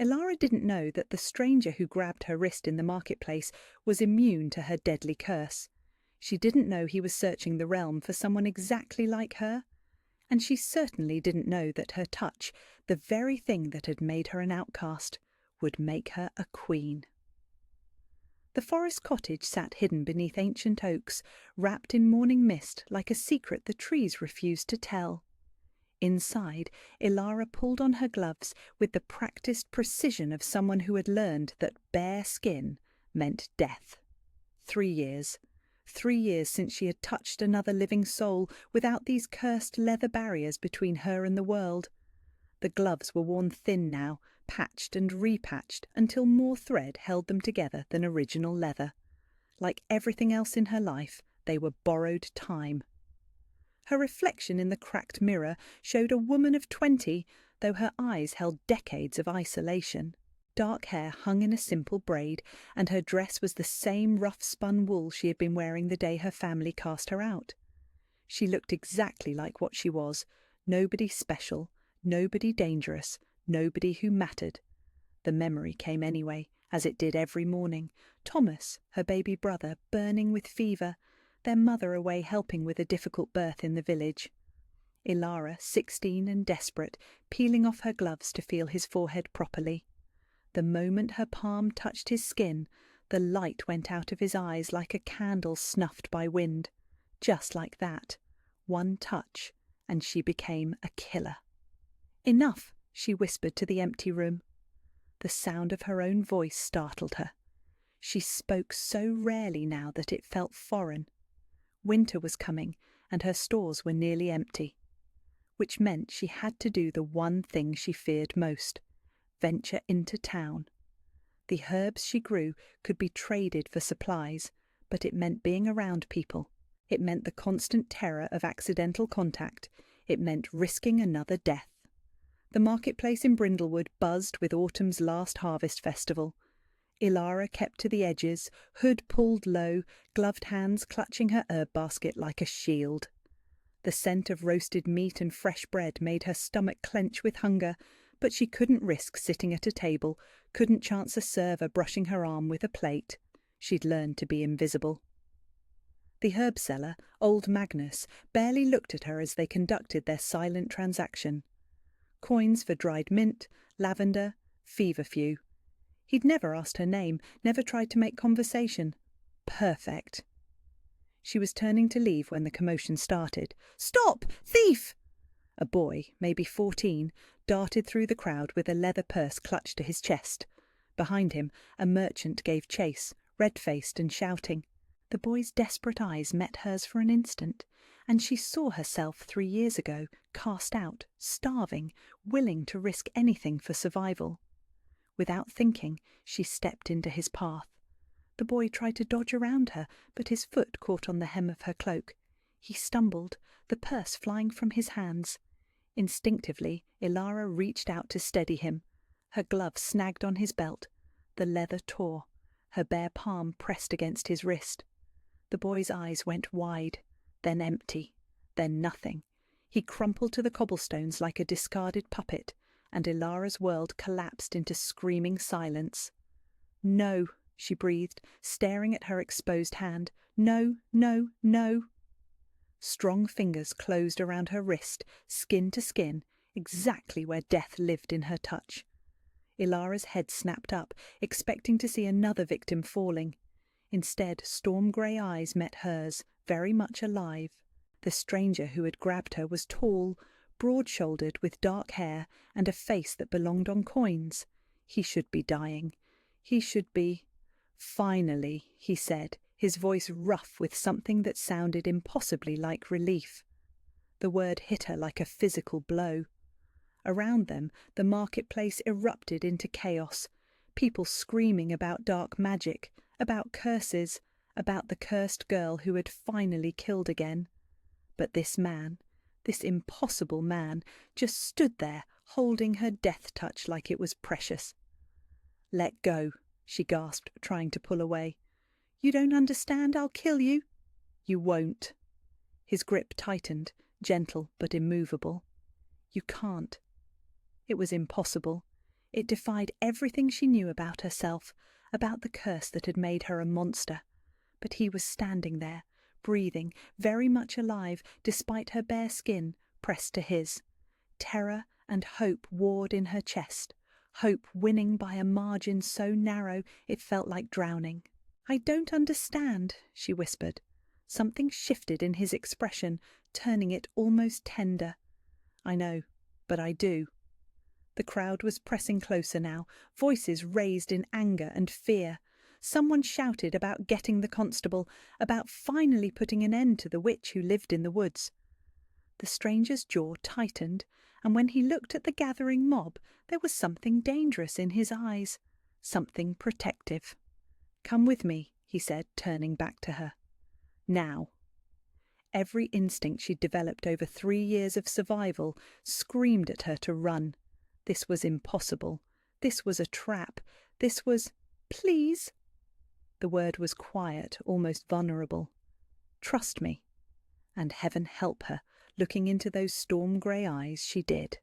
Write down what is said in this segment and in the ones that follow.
Ilara didn't know that the stranger who grabbed her wrist in the marketplace was immune to her deadly curse. She didn't know he was searching the realm for someone exactly like her. And she certainly didn't know that her touch, the very thing that had made her an outcast, would make her a queen. The forest cottage sat hidden beneath ancient oaks, wrapped in morning mist like a secret the trees refused to tell. Inside, Ilara pulled on her gloves with the practiced precision of someone who had learned that bare skin meant death. 3 years. 3 years since she had touched another living soul without these cursed leather barriers between her and the world. The gloves were worn thin now, patched and repatched until more thread held them together than original leather. Like everything else in her life, they were borrowed time. Her reflection in the cracked mirror showed a woman of 20, though her eyes held decades of isolation. Dark hair hung in a simple braid, and her dress was the same rough-spun wool she had been wearing the day her family cast her out. She looked exactly like what she was, nobody special, nobody dangerous, nobody who mattered. The memory came anyway, as it did every morning. Thomas, her baby brother, burning with fever, their mother away helping with a difficult birth in the village. Ilara, 16 and desperate, peeling off her gloves to feel his forehead properly. The moment her palm touched his skin, the light went out of his eyes like a candle snuffed by wind. Just like that. One touch, and she became a killer. "Enough," she whispered to the empty room. The sound of her own voice startled her. She spoke so rarely now that it felt foreign. Winter was coming, and her stores were nearly empty, which meant she had to do the one thing she feared most: venture into town. The herbs she grew could be traded for supplies, but it meant being around people. It meant the constant terror of accidental contact. It meant risking another death. The marketplace in Brindlewood buzzed with autumn's last harvest festival. Ilara kept to the edges, hood pulled low, gloved hands clutching her herb basket like a shield. The scent of roasted meat and fresh bread made her stomach clench with hunger, but she couldn't risk sitting at a table, couldn't chance a server brushing her arm with a plate. She'd learned to be invisible. The herb seller, old Magnus, barely looked at her as they conducted their silent transaction. Coins for dried mint, lavender, feverfew. He'd never asked her name, never tried to make conversation. Perfect. She was turning to leave when the commotion started. "Stop! Thief!" A boy, maybe 14, darted through the crowd with a leather purse clutched to his chest. Behind him, a merchant gave chase, red-faced and shouting. The boy's desperate eyes met hers for an instant, and she saw herself 3 years ago, cast out, starving, willing to risk anything for survival. Without thinking, she stepped into his path. The boy tried to dodge around her, but his foot caught on the hem of her cloak. He stumbled, the purse flying from his hands. Instinctively, Ilara reached out to steady him. Her glove snagged on his belt. The leather tore. Her bare palm pressed against his wrist. The boy's eyes went wide, then empty, then nothing. He crumpled to the cobblestones like a discarded puppet, and Ilara's world collapsed into screaming silence. "No," she breathed, staring at her exposed hand. "No, no, no." Strong fingers closed around her wrist, skin to skin, exactly where death lived in her touch. Ilara's head snapped up, expecting to see another victim falling. Instead, storm-grey eyes met hers, very much alive. The stranger who had grabbed her was tall, broad-shouldered, with dark hair and a face that belonged on coins. He should be dying. He should be... "Finally," he said, his voice rough with something that sounded impossibly like relief. The word hit her like a physical blow. Around them, the marketplace erupted into chaos, people screaming about dark magic, about curses, about the cursed girl who had finally killed again. But this man, this impossible man, just stood there, holding her death touch like it was precious. "Let go," she gasped, trying to pull away. "You don't understand, I'll kill you." "You won't." His grip tightened, gentle but immovable. "You can't." It was impossible. It defied everything she knew about herself, about the curse that had made her a monster. But he was standing there, breathing, very much alive, despite her bare skin pressed to his. Terror and hope warred in her chest, hope winning by a margin so narrow it felt like drowning. "I don't understand," she whispered. Something shifted in his expression, turning it almost tender. "I know, but I do." The crowd was pressing closer now, voices raised in anger and fear. Someone shouted about getting the constable, about finally putting an end to the witch who lived in the woods. The stranger's jaw tightened, and when he looked at the gathering mob, there was something dangerous in his eyes, something protective. "Come with me," he said, turning back to her. "Now." Every instinct she'd developed over 3 years of survival screamed at her to run. This was impossible. This was a trap. This was... "Please." The word was quiet, almost vulnerable. "Trust me." And heaven help her, looking into those storm-grey eyes, she did.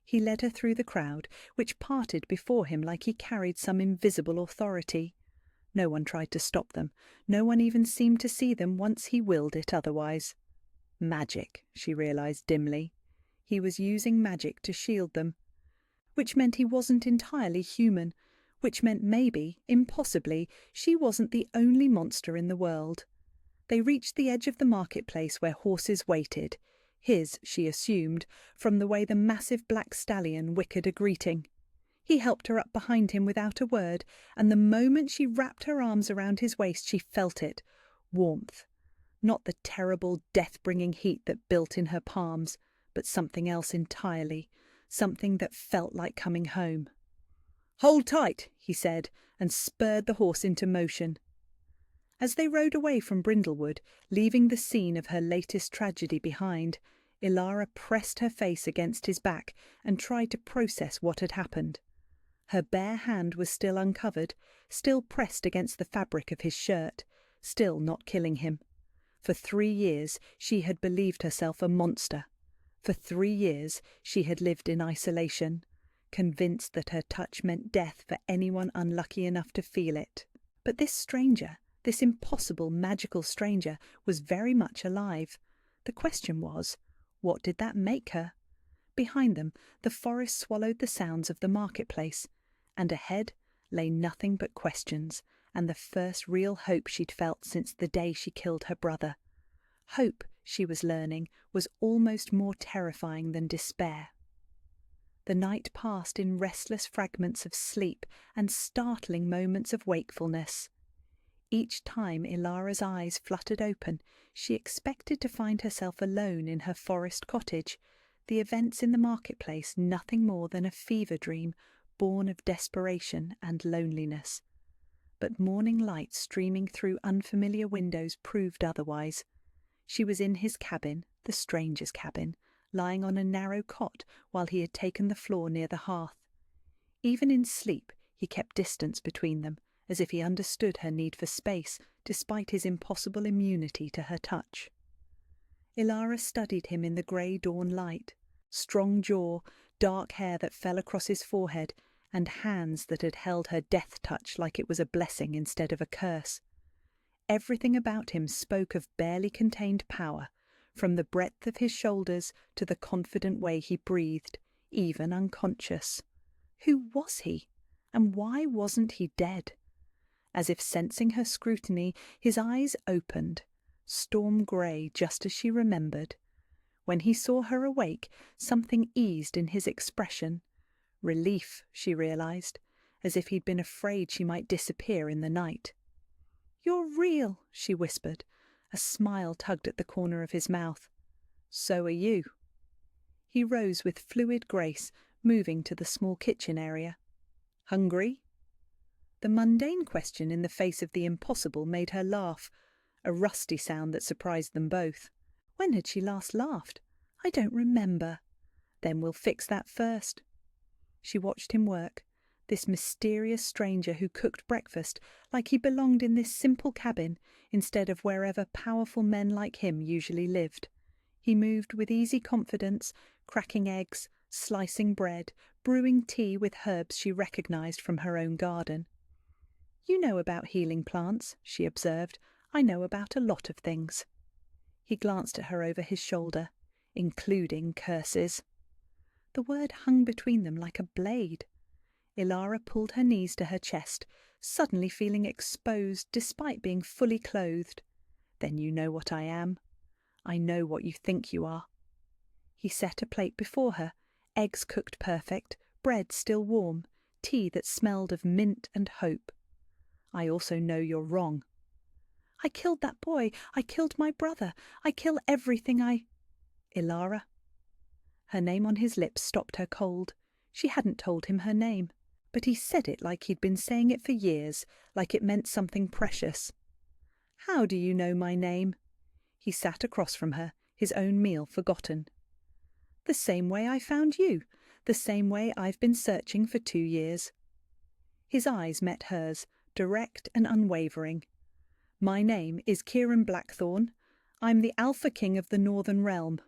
He led her through the crowd, which parted before him like he carried some invisible authority. No one tried to stop them. No one even seemed to see them once he willed it otherwise. Magic, she realized dimly. He was using magic to shield them. Which meant he wasn't entirely human. Which meant maybe, impossibly, she wasn't the only monster in the world. They reached the edge of the marketplace where horses waited. His, she assumed, from the way the massive black stallion wickered a greeting. He helped her up behind him without a word, and the moment she wrapped her arms around his waist she felt it. Warmth. Not the terrible, death-bringing heat that built in her palms, but something else entirely, something that felt like coming home. "Hold tight," he said, and spurred the horse into motion. As they rode away from Brindlewood, leaving the scene of her latest tragedy behind, Ilara pressed her face against his back and tried to process what had happened. Her bare hand was still uncovered, still pressed against the fabric of his shirt, still not killing him. For 3 years she had believed herself a monster. For 3 years she had lived in isolation, convinced that her touch meant death for anyone unlucky enough to feel it. But this stranger, this impossible magical stranger, was very much alive. The question was, what did that make her? Behind them, the forest swallowed the sounds of the marketplace, and ahead lay nothing but questions, and the first real hope she'd felt since the day she killed her brother. Hope, she was learning, was almost more terrifying than despair. The night passed in restless fragments of sleep and startling moments of wakefulness. Each time Ilara's eyes fluttered open, she expected to find herself alone in her forest cottage, the events in the marketplace nothing more than a fever dream born of desperation and loneliness. But morning light streaming through unfamiliar windows proved otherwise. She was in his cabin, the stranger's cabin, lying on a narrow cot while he had taken the floor near the hearth. Even in sleep he kept distance between them, as if he understood her need for space, despite his impossible immunity to her touch. Ilara studied him in the grey dawn light. Strong jaw, dark hair that fell across his forehead, and hands that had held her death touch like it was a blessing instead of a curse. Everything about him spoke of barely contained power, from the breadth of his shoulders to the confident way he breathed, even unconscious. Who was he? And why wasn't he dead? As if sensing her scrutiny, his eyes opened, storm-grey just as she remembered. When he saw her awake, something eased in his expression. Relief, she realized, as if he'd been afraid she might disappear in the night. "You're real," she whispered. A smile tugged at the corner of his mouth. "So are you." He rose with fluid grace, moving to the small kitchen area. "Hungry?" The mundane question in the face of the impossible made her laugh, a rusty sound that surprised them both. When had she last laughed? "I don't remember." "Then we'll fix that first." She watched him work, this mysterious stranger who cooked breakfast like he belonged in this simple cabin instead of wherever powerful men like him usually lived. He moved with easy confidence, cracking eggs, slicing bread, brewing tea with herbs she recognized from her own garden. "You know about healing plants," she observed. "I know about a lot of things." He glanced at her over his shoulder, "including curses." The word hung between them like a blade. Ilara pulled her knees to her chest, suddenly feeling exposed despite being fully clothed. "Then you know what I am. I know what you think you are." He set a plate before her, eggs cooked perfect, bread still warm, tea that smelled of mint and hope. "I also know you're wrong." "I killed that boy. I killed my brother. I kill everything I—" "Ilara." Her name on his lips stopped her cold. She hadn't told him her name, but he said it like he'd been saying it for years, like it meant something precious. "How do you know my name?" He sat across from her, his own meal forgotten. "The same way I found you, the same way I've been searching for 2 years." His eyes met hers, direct and unwavering. "My name is Kieran Blackthorne. I'm the Alpha King of the Northern Realm."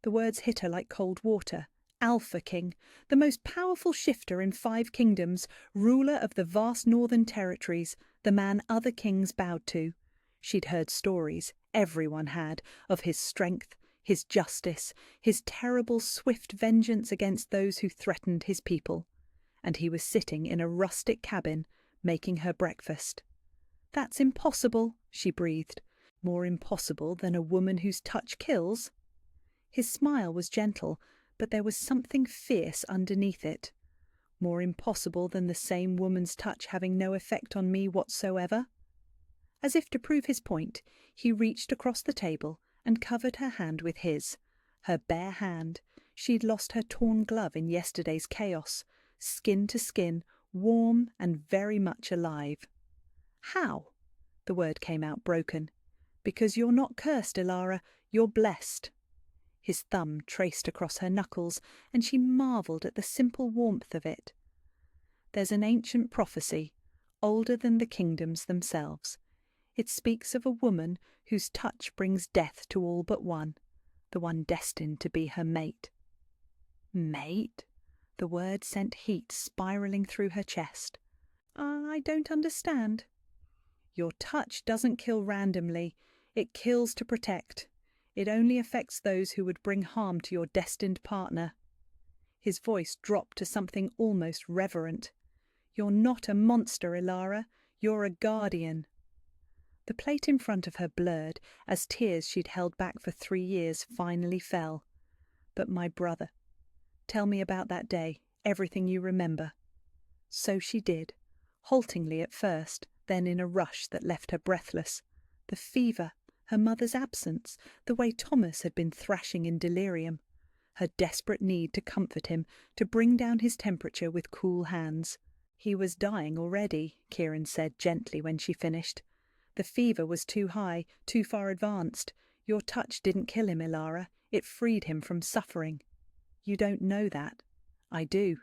The words hit her like cold water. Alpha King, the most powerful shifter in 5 kingdoms, ruler of the vast northern territories, the man other kings bowed to. She'd heard stories, everyone had, of his strength, his justice, his terrible swift vengeance against those who threatened his people. And he was sitting in a rustic cabin, making her breakfast. "That's impossible," she breathed. "More impossible than a woman whose touch kills?" His smile was gentle, but there was something fierce underneath it. "More impossible than the same woman's touch having no effect on me whatsoever?" As if to prove his point, he reached across the table and covered her hand with his. Her bare hand. She'd lost her torn glove in yesterday's chaos. Skin to skin, warm and very much alive. "How?" The word came out broken. "Because you're not cursed, Ilara. You're blessed." His thumb traced across her knuckles, and she marvelled at the simple warmth of it. "There's an ancient prophecy, older than the kingdoms themselves. It speaks of a woman whose touch brings death to all but one, the one destined to be her mate." "Mate?" The word sent heat spiralling through her chest. "I don't understand." "Your touch doesn't kill randomly. It kills to protect. It only affects those who would bring harm to your destined partner." His voice dropped to something almost reverent. "You're not a monster, Ilara. You're a guardian." The plate in front of her blurred as tears she'd held back for 3 years finally fell. "But my brother. Tell me about that day, everything you remember." So she did, haltingly at first, then in a rush that left her breathless. The fever, her mother's absence, the way Thomas had been thrashing in delirium. Her desperate need to comfort him, to bring down his temperature with cool hands. "He was dying already," Kieran said gently when she finished. "The fever was too high, too far advanced. Your touch didn't kill him, Ilara. It freed him from suffering." "You don't know that." "I do."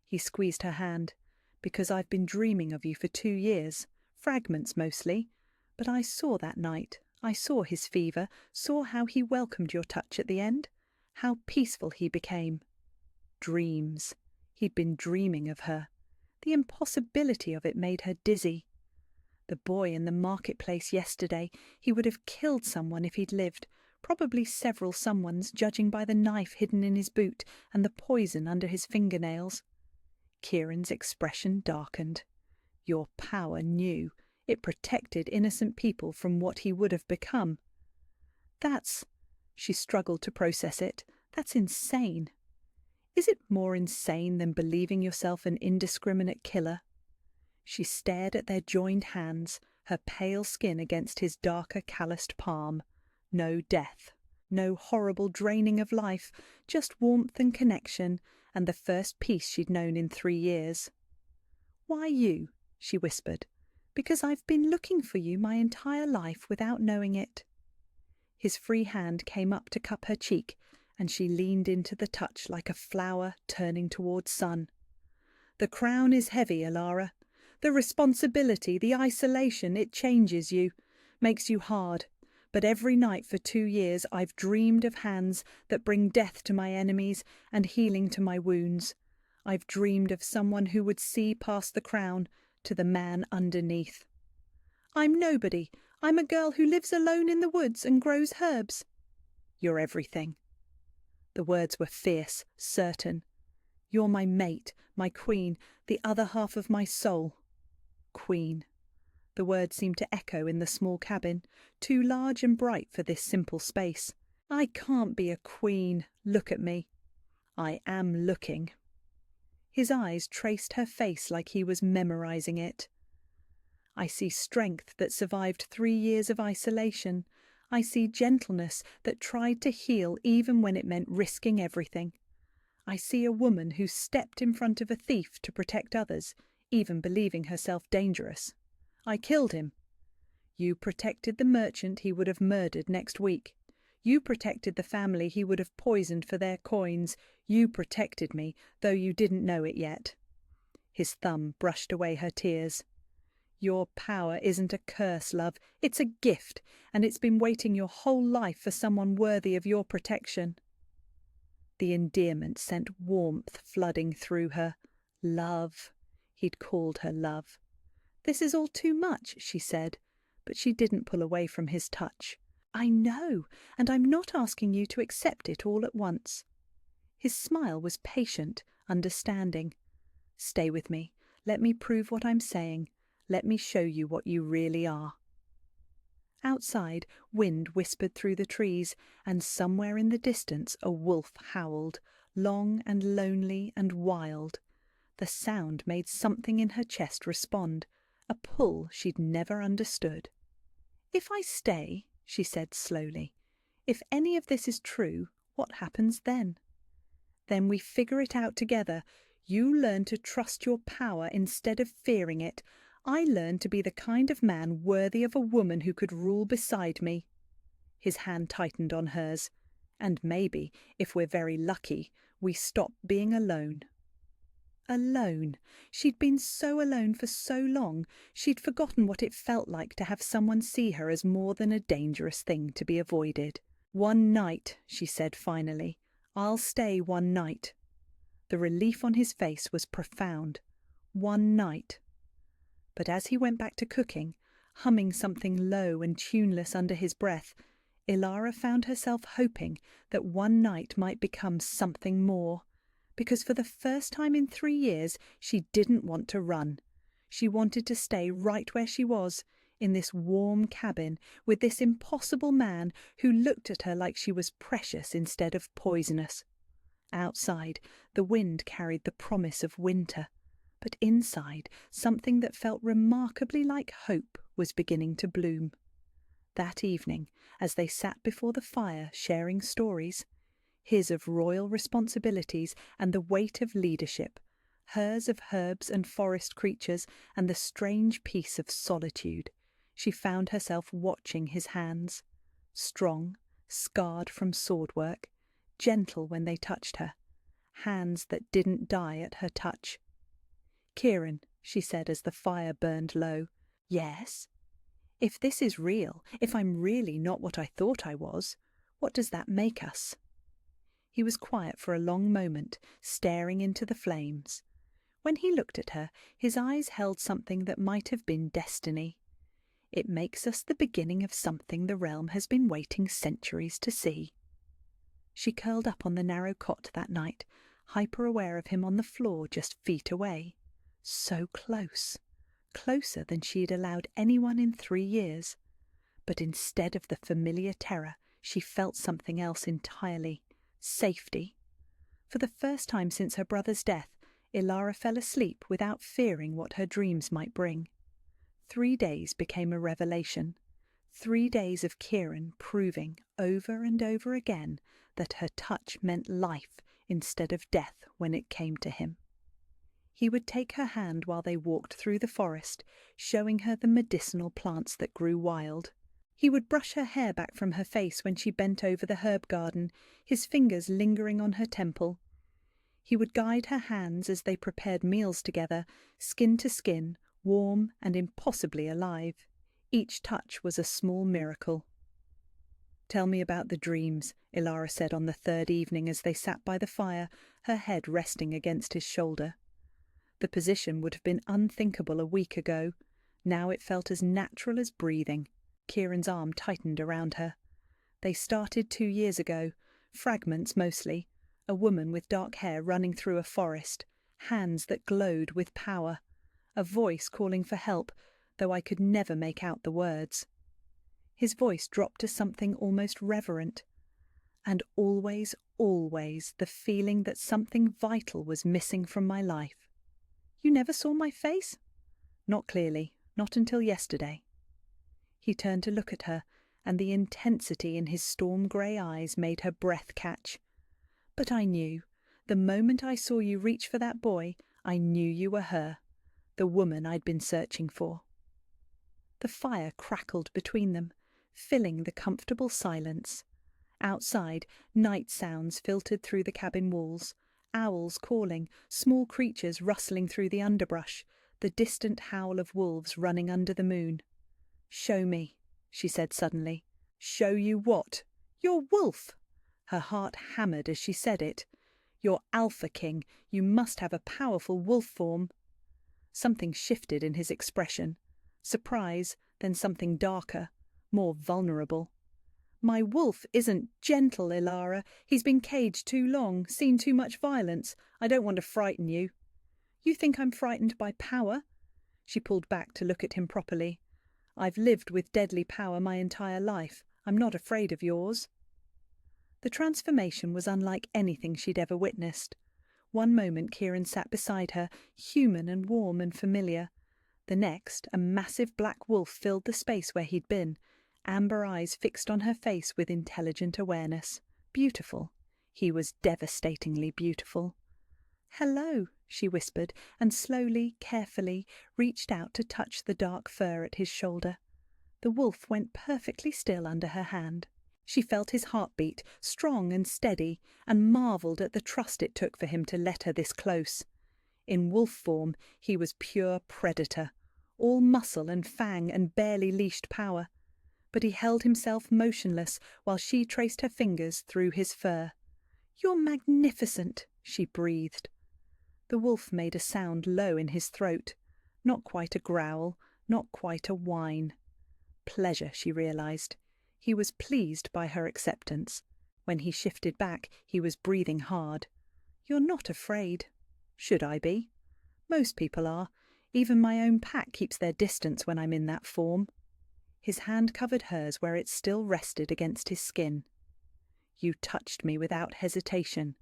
He squeezed her hand. "Because I've been dreaming of you for 2 years. Fragments mostly. But I saw that night. I saw his fever, saw how he welcomed your touch at the end. How peaceful he became." Dreams. He'd been dreaming of her. The impossibility of it made her dizzy. The boy in the marketplace yesterday, he would have killed someone if he'd lived, probably several someones, judging by the knife hidden in his boot and the poison under his fingernails. Kieran's expression darkened. Your power knew. It protected innocent people from what he would have become. That's... She struggled to process it. That's insane. Is it more insane than believing yourself an indiscriminate killer? She stared at their joined hands, her pale skin against his darker calloused palm. No death. No horrible draining of life, just warmth and connection, and the first peace she'd known in 3 years. "Why you?" she whispered. "Because I've been looking for you my entire life without knowing it." His free hand came up to cup her cheek, and she leaned into the touch like a flower turning towards sun. "The crown is heavy, Ilara. The responsibility, the isolation, it changes you, makes you hard. But every night for 2 years I've dreamed of hands that bring death to my enemies and healing to my wounds. I've dreamed of someone who would see past the crown to the man underneath. I'm nobody. I'm a girl who lives alone in the woods and grows herbs. You're everything. The words were fierce, certain. You're my mate, my queen, the other half of my soul. Queen. The words seemed to echo in the small cabin, too large and bright for this simple space. I can't be a queen. Look at me. I am looking. His eyes traced her face like he was memorizing it. I see strength that survived 3 years of isolation. I see gentleness that tried to heal even when it meant risking everything. I see a woman who stepped in front of a thief to protect others, even believing herself dangerous. I killed him. You protected the merchant he would have murdered next week. You protected the family he would have poisoned for their coins. You protected me, though you didn't know it yet. His thumb brushed away her tears. Your power isn't a curse, love. It's a gift, and it's been waiting your whole life for someone worthy of your protection. The endearment sent warmth flooding through her. Love. He'd called her love. This is all too much, she said, but she didn't pull away from his touch. I know, and I'm not asking you to accept it all at once. His smile was patient, understanding. Stay with me. Let me prove what I'm saying. Let me show you what you really are. Outside, wind whispered through the trees, and somewhere in the distance a wolf howled, long and lonely and wild. The sound made something in her chest respond, a pull she'd never understood. If I stay, she said slowly, if any of this is true, what happens then? Then we figure it out together. You learn to trust your power instead of fearing it. I learn to be the kind of man worthy of a woman who could rule beside me. His hand tightened on hers. And maybe, if we're very lucky, we stop being alone. Alone. She'd been so alone for so long, she'd forgotten what it felt like to have someone see her as more than a dangerous thing to be avoided. 1 night, she said finally. I'll stay 1 night. The relief on his face was profound. 1 night. But as he went back to cooking, humming something low and tuneless under his breath, Ilara found herself hoping that 1 night might become something more. Because for the first time in 3 years, she didn't want to run. She wanted to stay right where she was, in this warm cabin, with this impossible man who looked at her like she was precious instead of poisonous. Outside, the wind carried the promise of winter, but inside, something that felt remarkably like hope was beginning to bloom. That evening, as they sat before the fire sharing stories, his of royal responsibilities and the weight of leadership, hers of herbs and forest creatures and the strange peace of solitude, she found herself watching his hands, strong, scarred from sword work, gentle when they touched her, hands that didn't die at her touch. Kieran, she said as the fire burned low. Yes? If this is real, if I'm really not what I thought I was, what does that make us? He was quiet for a long moment, staring into the flames. When he looked at her, his eyes held something that might have been destiny. It makes us the beginning of something the realm has been waiting centuries to see. She curled up on the narrow cot that night, hyper-aware of him on the floor just feet away. So close. Closer than she had allowed anyone in 3 years. But instead of the familiar terror, she felt something else entirely. Safety. For the first time since her brother's death, Ilara fell asleep without fearing what her dreams might bring. 3 days became a revelation. 3 days of Kieran proving over and over again that her touch meant life instead of death when it came to him. He would take her hand while they walked through the forest, showing her the medicinal plants that grew wild. He would brush her hair back from her face when she bent over the herb garden, his fingers lingering on her temple. He would guide her hands as they prepared meals together, skin to skin, warm and impossibly alive. Each touch was a small miracle. "Tell me about the dreams," Ilara said on the third evening as they sat by the fire, her head resting against his shoulder. The position would have been unthinkable a week ago. Now it felt as natural as breathing. Kieran's arm tightened around her. They started 2 years ago, fragments mostly, a woman with dark hair running through a forest, hands that glowed with power, a voice calling for help, though I could never make out the words. His voice dropped to something almost reverent. And always, always the feeling that something vital was missing from my life. "You never saw my face?" "Not clearly, not until yesterday." He turned to look at her, and the intensity in his storm-grey eyes made her breath catch. "But I knew. The moment I saw you reach for that boy, I knew you were her, the woman I'd been searching for." The fire crackled between them, filling the comfortable silence. Outside, night sounds filtered through the cabin walls, owls calling, small creatures rustling through the underbrush, the distant howl of wolves running under the moon. "Show me," she said suddenly. "Show you what?" "Your wolf." Her heart hammered as she said it. "Your Alpha King. You must have a powerful wolf form." Something shifted in his expression. Surprise, then something darker, more vulnerable. "My wolf isn't gentle, Ilara. He's been caged too long, seen too much violence. I don't want to frighten you." "You think I'm frightened by power?" She pulled back to look at him properly. "I've lived with deadly power my entire life. I'm not afraid of yours." The transformation was unlike anything she'd ever witnessed. One moment Kieran sat beside her, human and warm and familiar. The next, a massive black wolf filled the space where he'd been, amber eyes fixed on her face with intelligent awareness. Beautiful. He was devastatingly beautiful. "Hello," she whispered, and slowly, carefully, reached out to touch the dark fur at his shoulder. The wolf went perfectly still under her hand. She felt his heartbeat, strong and steady, and marvelled at the trust it took for him to let her this close. In wolf form, he was pure predator, all muscle and fang and barely leashed power. But he held himself motionless while she traced her fingers through his fur. "You're magnificent," she breathed. The wolf made a sound low in his throat. Not quite a growl, not quite a whine. Pleasure, she realized. He was pleased by her acceptance. When he shifted back, he was breathing hard. "You're not afraid." "Should I be?" "Most people are. Even my own pack keeps their distance when I'm in that form." His hand covered hers where it still rested against his skin. "You touched me without hesitation."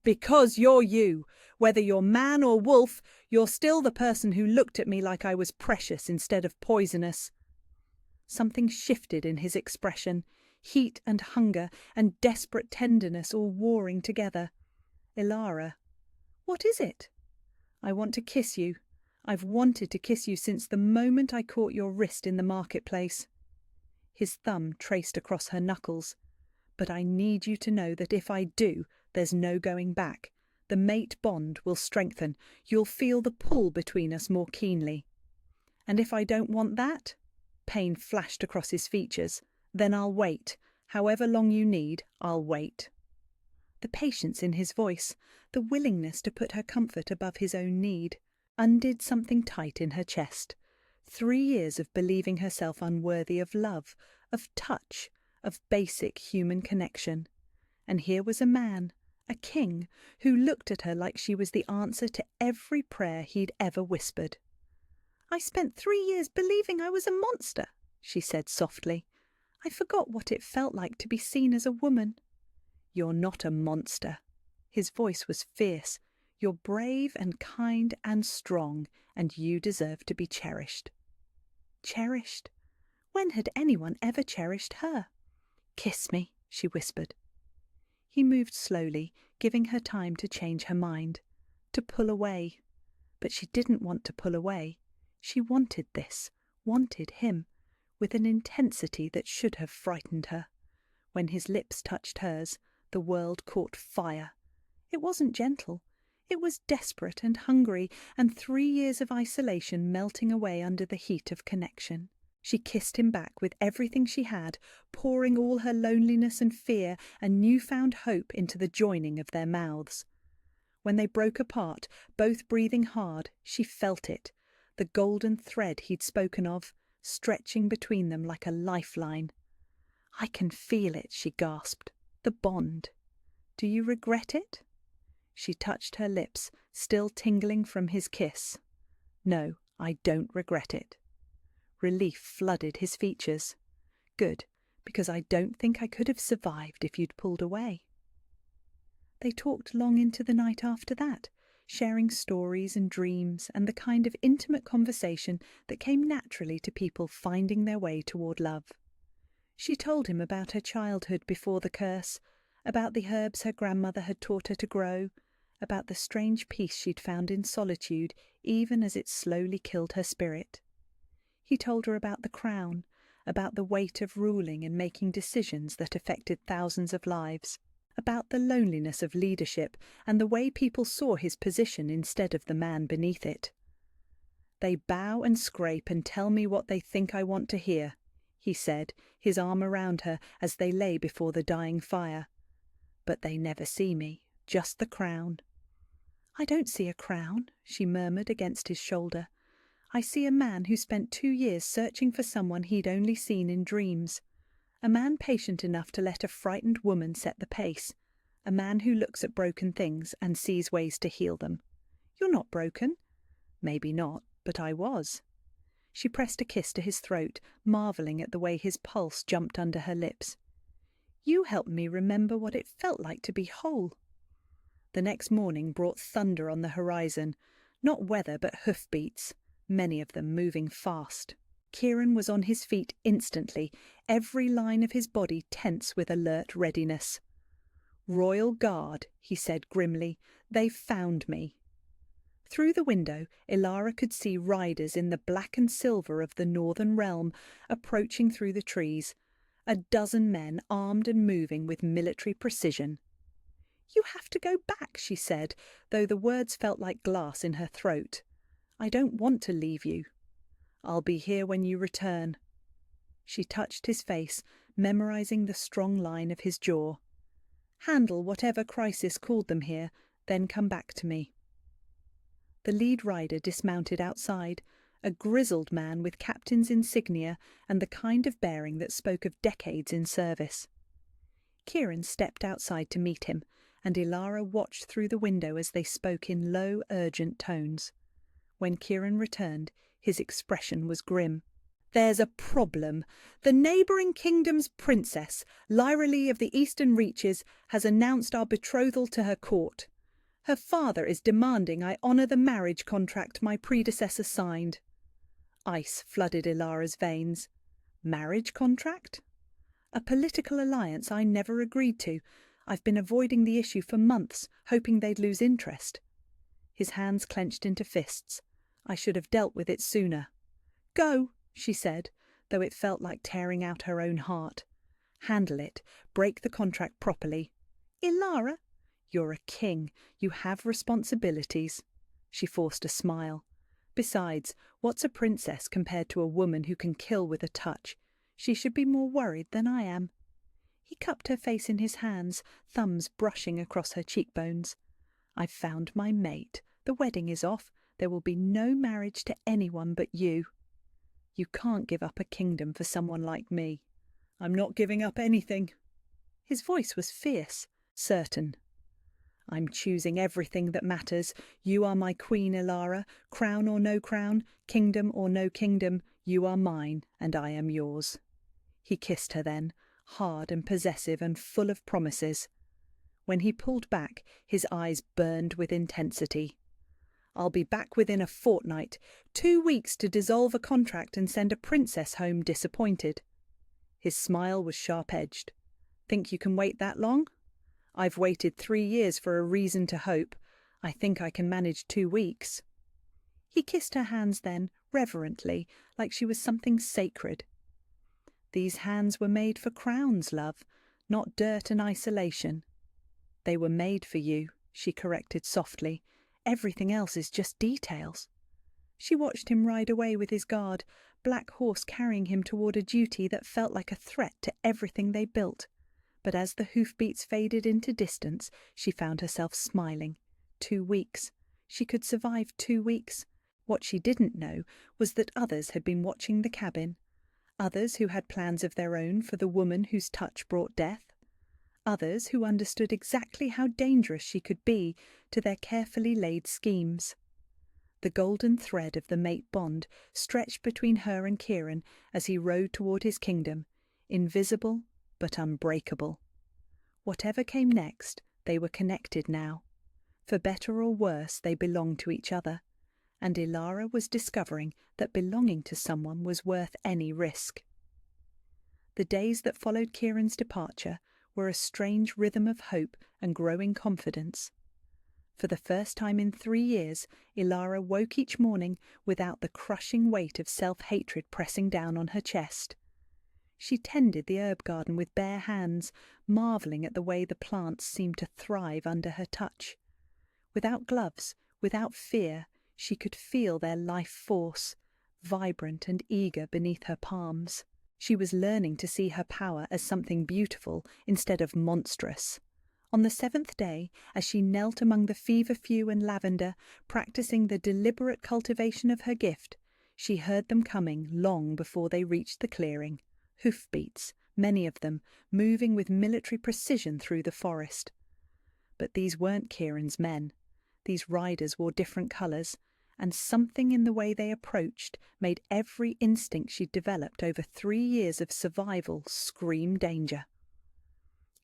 "Because you're you. Whether you're man or wolf, you're still the person who looked at me like I was precious instead of poisonous." Something shifted in his expression, heat and hunger and desperate tenderness all warring together. "Ilara." "What is it?" "I want to kiss you. I've wanted to kiss you since the moment I caught your wrist in the marketplace." His thumb traced across her knuckles. "But I need you to know that if I do, there's no going back. The mate bond will strengthen. You'll feel the pull between us more keenly." "And if I don't want that?" Pain flashed across his features. "Then I'll wait. However long you need, I'll wait." The patience in his voice, the willingness to put her comfort above his own need, undid something tight in her chest. 3 years of believing herself unworthy of love, of touch, of basic human connection. And here was a man, a king, who looked at her like she was the answer to every prayer he'd ever whispered. "I spent 3 years believing I was a monster," she said softly. "I forgot what it felt like to be seen as a woman." "You're not a monster." His voice was fierce. "You're brave and kind and strong, and you deserve to be cherished." Cherished? When had anyone ever cherished her? "Kiss me," she whispered. He moved slowly, giving her time to change her mind, to pull away. But she didn't want to pull away. She wanted this, wanted him, with an intensity that should have frightened her. When his lips touched hers, the world caught fire. It wasn't gentle. It was desperate and hungry, and 3 years of isolation melting away under the heat of connection. She kissed him back with everything she had, pouring all her loneliness and fear and newfound hope into the joining of their mouths. When they broke apart, both breathing hard, she felt it, the golden thread he'd spoken of, stretching between them like a lifeline. "I can feel it," she gasped. "The bond. Do you regret it?" She touched her lips, still tingling from his kiss. "No, I don't regret it." Relief flooded his features. "Good, because I don't think I could have survived if you'd pulled away." They talked long into the night after that, sharing stories and dreams and the kind of intimate conversation that came naturally to people finding their way toward love. She told him about her childhood before the curse, about the herbs her grandmother had taught her to grow, about the strange peace she'd found in solitude even as it slowly killed her spirit. He told her about the crown, about the weight of ruling and making decisions that affected thousands of lives, about the loneliness of leadership and the way people saw his position instead of the man beneath it. "They bow and scrape and tell me what they think I want to hear," he said, his arm around her as they lay before the dying fire. "But they never see me, just the crown." "I don't see a crown," she murmured against his shoulder. "I see a man who spent 2 years searching for someone he'd only seen in dreams. A man patient enough to let a frightened woman set the pace. A man who looks at broken things and sees ways to heal them. You're not broken." "Maybe not, but I was." She pressed a kiss to his throat, marvelling at the way his pulse jumped under her lips. "You helped me remember what it felt like to be whole." The next morning brought thunder on the horizon, not weather but hoofbeats, many of them moving fast. Kieran was on his feet instantly, every line of his body tense with alert readiness. "Royal Guard," he said grimly, "they've found me." Through the window, Ilara could see riders in the black and silver of the northern realm approaching through the trees, a dozen men armed and moving with military precision. "You have to go back," she said, though the words felt like glass in her throat. "I don't want to leave you." "I'll be here when you return." She touched his face, memorizing the strong line of his jaw. "Handle whatever crisis called them here, then come back to me." The lead rider dismounted outside, a grizzled man with captain's insignia and the kind of bearing that spoke of decades in service. Kieran stepped outside to meet him, and Ilara watched through the window as they spoke in low, urgent tones. When Kieran returned, his expression was grim. "There's a problem. The neighbouring kingdom's princess, Lyralee of the Eastern Reaches, has announced our betrothal to her court. Her father is demanding I honour the marriage contract my predecessor signed." Ice flooded Ilara's veins. "Marriage contract?" "A political alliance I never agreed to. I've been avoiding the issue for months, hoping they'd lose interest." His hands clenched into fists. "I should have dealt with it sooner." "Go," she said, though it felt like tearing out her own heart. "Handle it. Break the contract properly." "Ilara?" "You're a king. You have responsibilities." She forced a smile. "Besides, what's a princess compared to a woman who can kill with a touch? She should be more worried than I am." He cupped her face in his hands, thumbs brushing across her cheekbones. "I've found my mate. The wedding is off. There will be no marriage to anyone but you." "You can't give up a kingdom for someone like me." "I'm not giving up anything." His voice was fierce, certain. "I'm choosing everything that matters. You are my queen, Ilara. Crown or no crown, kingdom or no kingdom, you are mine, and I am yours." He kissed her then, hard and possessive and full of promises. When he pulled back, his eyes burned with intensity. "I'll be back within a fortnight. 2 weeks to dissolve a contract and send a princess home disappointed." His smile was sharp-edged. "Think you can wait that long?" "I've waited 3 years for a reason to hope. I think I can manage 2 weeks." He kissed her hands then, reverently, like she was something sacred. "These hands were made for crowns, love, not dirt and isolation." "They were made for you," she corrected softly. "Everything else is just details." She watched him ride away with his guard, Black Horse carrying him toward a duty that felt like a threat to everything they built. But as the hoofbeats faded into distance, she found herself smiling. 2 weeks. She could survive 2 weeks. What she didn't know was that others had been watching the cabin. Others who had plans of their own for the woman whose touch brought death. Others who understood exactly how dangerous she could be to their carefully laid schemes. The golden thread of the mate bond stretched between her and Kieran as he rode toward his kingdom, invisible but unbreakable. Whatever came next, they were connected now. For better or worse, they belonged to each other, and Ilara was discovering that belonging to someone was worth any risk. The days that followed Kieran's departure were a strange rhythm of hope and growing confidence. For the first time in 3 years, Ilara woke each morning without the crushing weight of self-hatred pressing down on her chest. She tended the herb garden with bare hands, marvelling at the way the plants seemed to thrive under her touch. Without gloves, without fear, she could feel their life force, vibrant and eager beneath her palms. She was learning to see her power as something beautiful instead of monstrous. On the 7th day, as she knelt among the feverfew and lavender, practicing the deliberate cultivation of her gift, she heard them coming long before they reached the clearing. Hoofbeats, many of them, moving with military precision through the forest. But these weren't Kieran's men. These riders wore different colours, and something in the way they approached made every instinct she'd developed over 3 years of survival scream danger.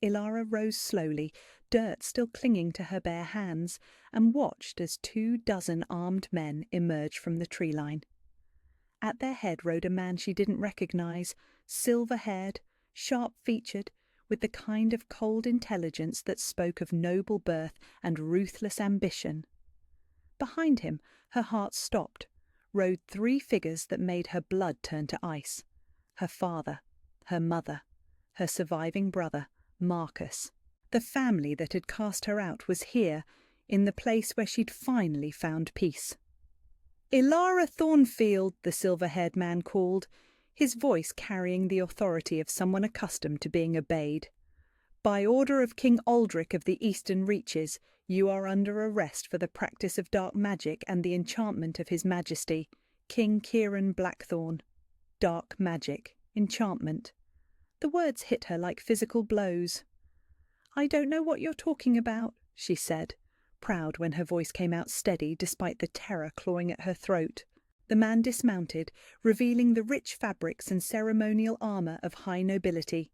Ilara rose slowly, dirt still clinging to her bare hands, and watched as 24 armed men emerged from the tree line. At their head rode a man she didn't recognise, silver-haired, sharp-featured, with the kind of cold intelligence that spoke of noble birth and ruthless ambition. Behind him, her heart stopped, rode 3 figures that made her blood turn to ice. Her father, her mother, her surviving brother, Marcus. The family that had cast her out was here, in the place where she'd finally found peace. "Ilara Thornfield," the silver-haired man called, his voice carrying the authority of someone accustomed to being obeyed. "By order of King Aldrich of the Eastern Reaches, you are under arrest for the practice of dark magic and the enchantment of His Majesty, King Kieran Blackthorn." Dark magic, enchantment. The words hit her like physical blows. "I don't know what you're talking about," she said, proud when her voice came out steady despite the terror clawing at her throat. The man dismounted, revealing the rich fabrics and ceremonial armour of high nobility.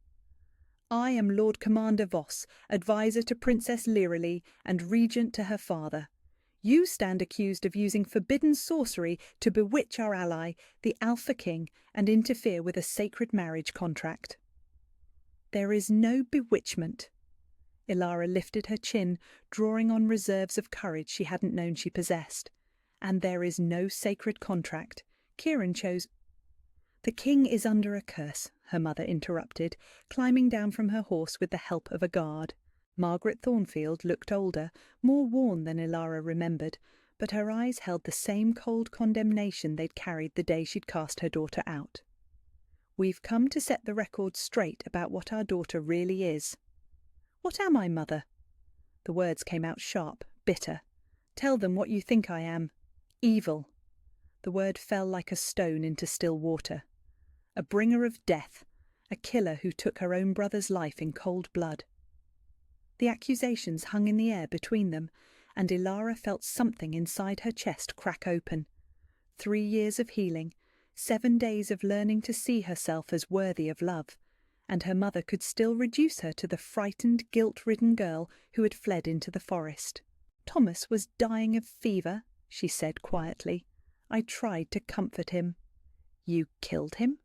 "I am Lord Commander Voss, advisor to Princess Lyralee and regent to her father. You stand accused of using forbidden sorcery to bewitch our ally, the Alpha King, and interfere with a sacred marriage contract." "There is no bewitchment." Ilara lifted her chin, drawing on reserves of courage she hadn't known she possessed. "And there is no sacred contract. Kieran chose—" "The king is under a curse," her mother interrupted, climbing down from her horse with the help of a guard. Margaret Thornfield looked older, more worn than Ilara remembered, but her eyes held the same cold condemnation they'd carried the day she'd cast her daughter out. "We've come to set the record straight about what our daughter really is." "What am I, Mother?" The words came out sharp, bitter. "Tell them what you think I am. Evil." The word fell like a stone into still water. A bringer of death, a killer who took her own brother's life in cold blood. The accusations hung in the air between them, and Ilara felt something inside her chest crack open. 3 years of healing, 7 days of learning to see herself as worthy of love, and her mother could still reduce her to the frightened, guilt-ridden girl who had fled into the forest. "Thomas was dying of fever," she said quietly. "I tried to comfort him." "You killed him?"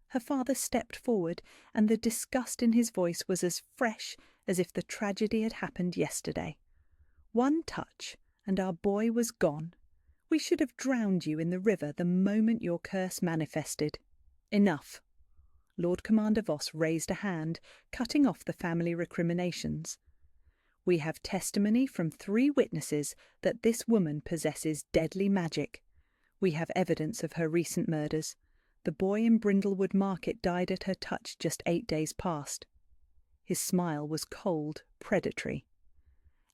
Her father stepped forward, and the disgust in his voice was as fresh as if the tragedy had happened yesterday. "One touch, and our boy was gone. We should have drowned you in the river the moment your curse manifested." "Enough." Lord Commander Voss raised a hand, cutting off the family recriminations. "We have testimony from 3 witnesses that this woman possesses deadly magic. We have evidence of her recent murders. The boy in Brindlewood Market died at her touch just 8 days past. His smile was cold, predatory.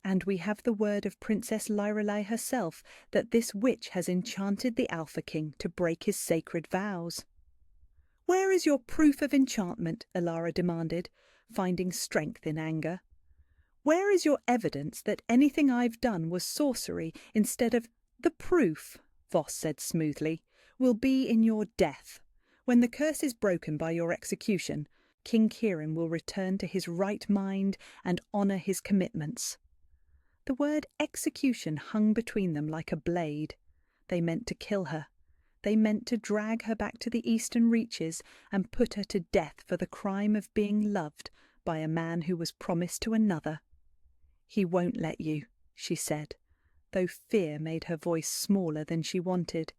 And we have the word of Princess Lyrelei herself that this witch has enchanted the Alpha King to break his sacred vows. "Where is your proof of enchantment?" Elara demanded, finding strength in anger. "Where is your evidence that anything I've done was sorcery instead of—" "The proof," Voss said smoothly, "will be in your death. When the curse is broken by your execution, King Kieran will return to his right mind and honour his commitments." The word execution hung between them like a blade. They meant to kill her. They meant to drag her back to the eastern reaches and put her to death for the crime of being loved by a man who was promised to another. "He won't let you," she said, though fear made her voice smaller than she wanted.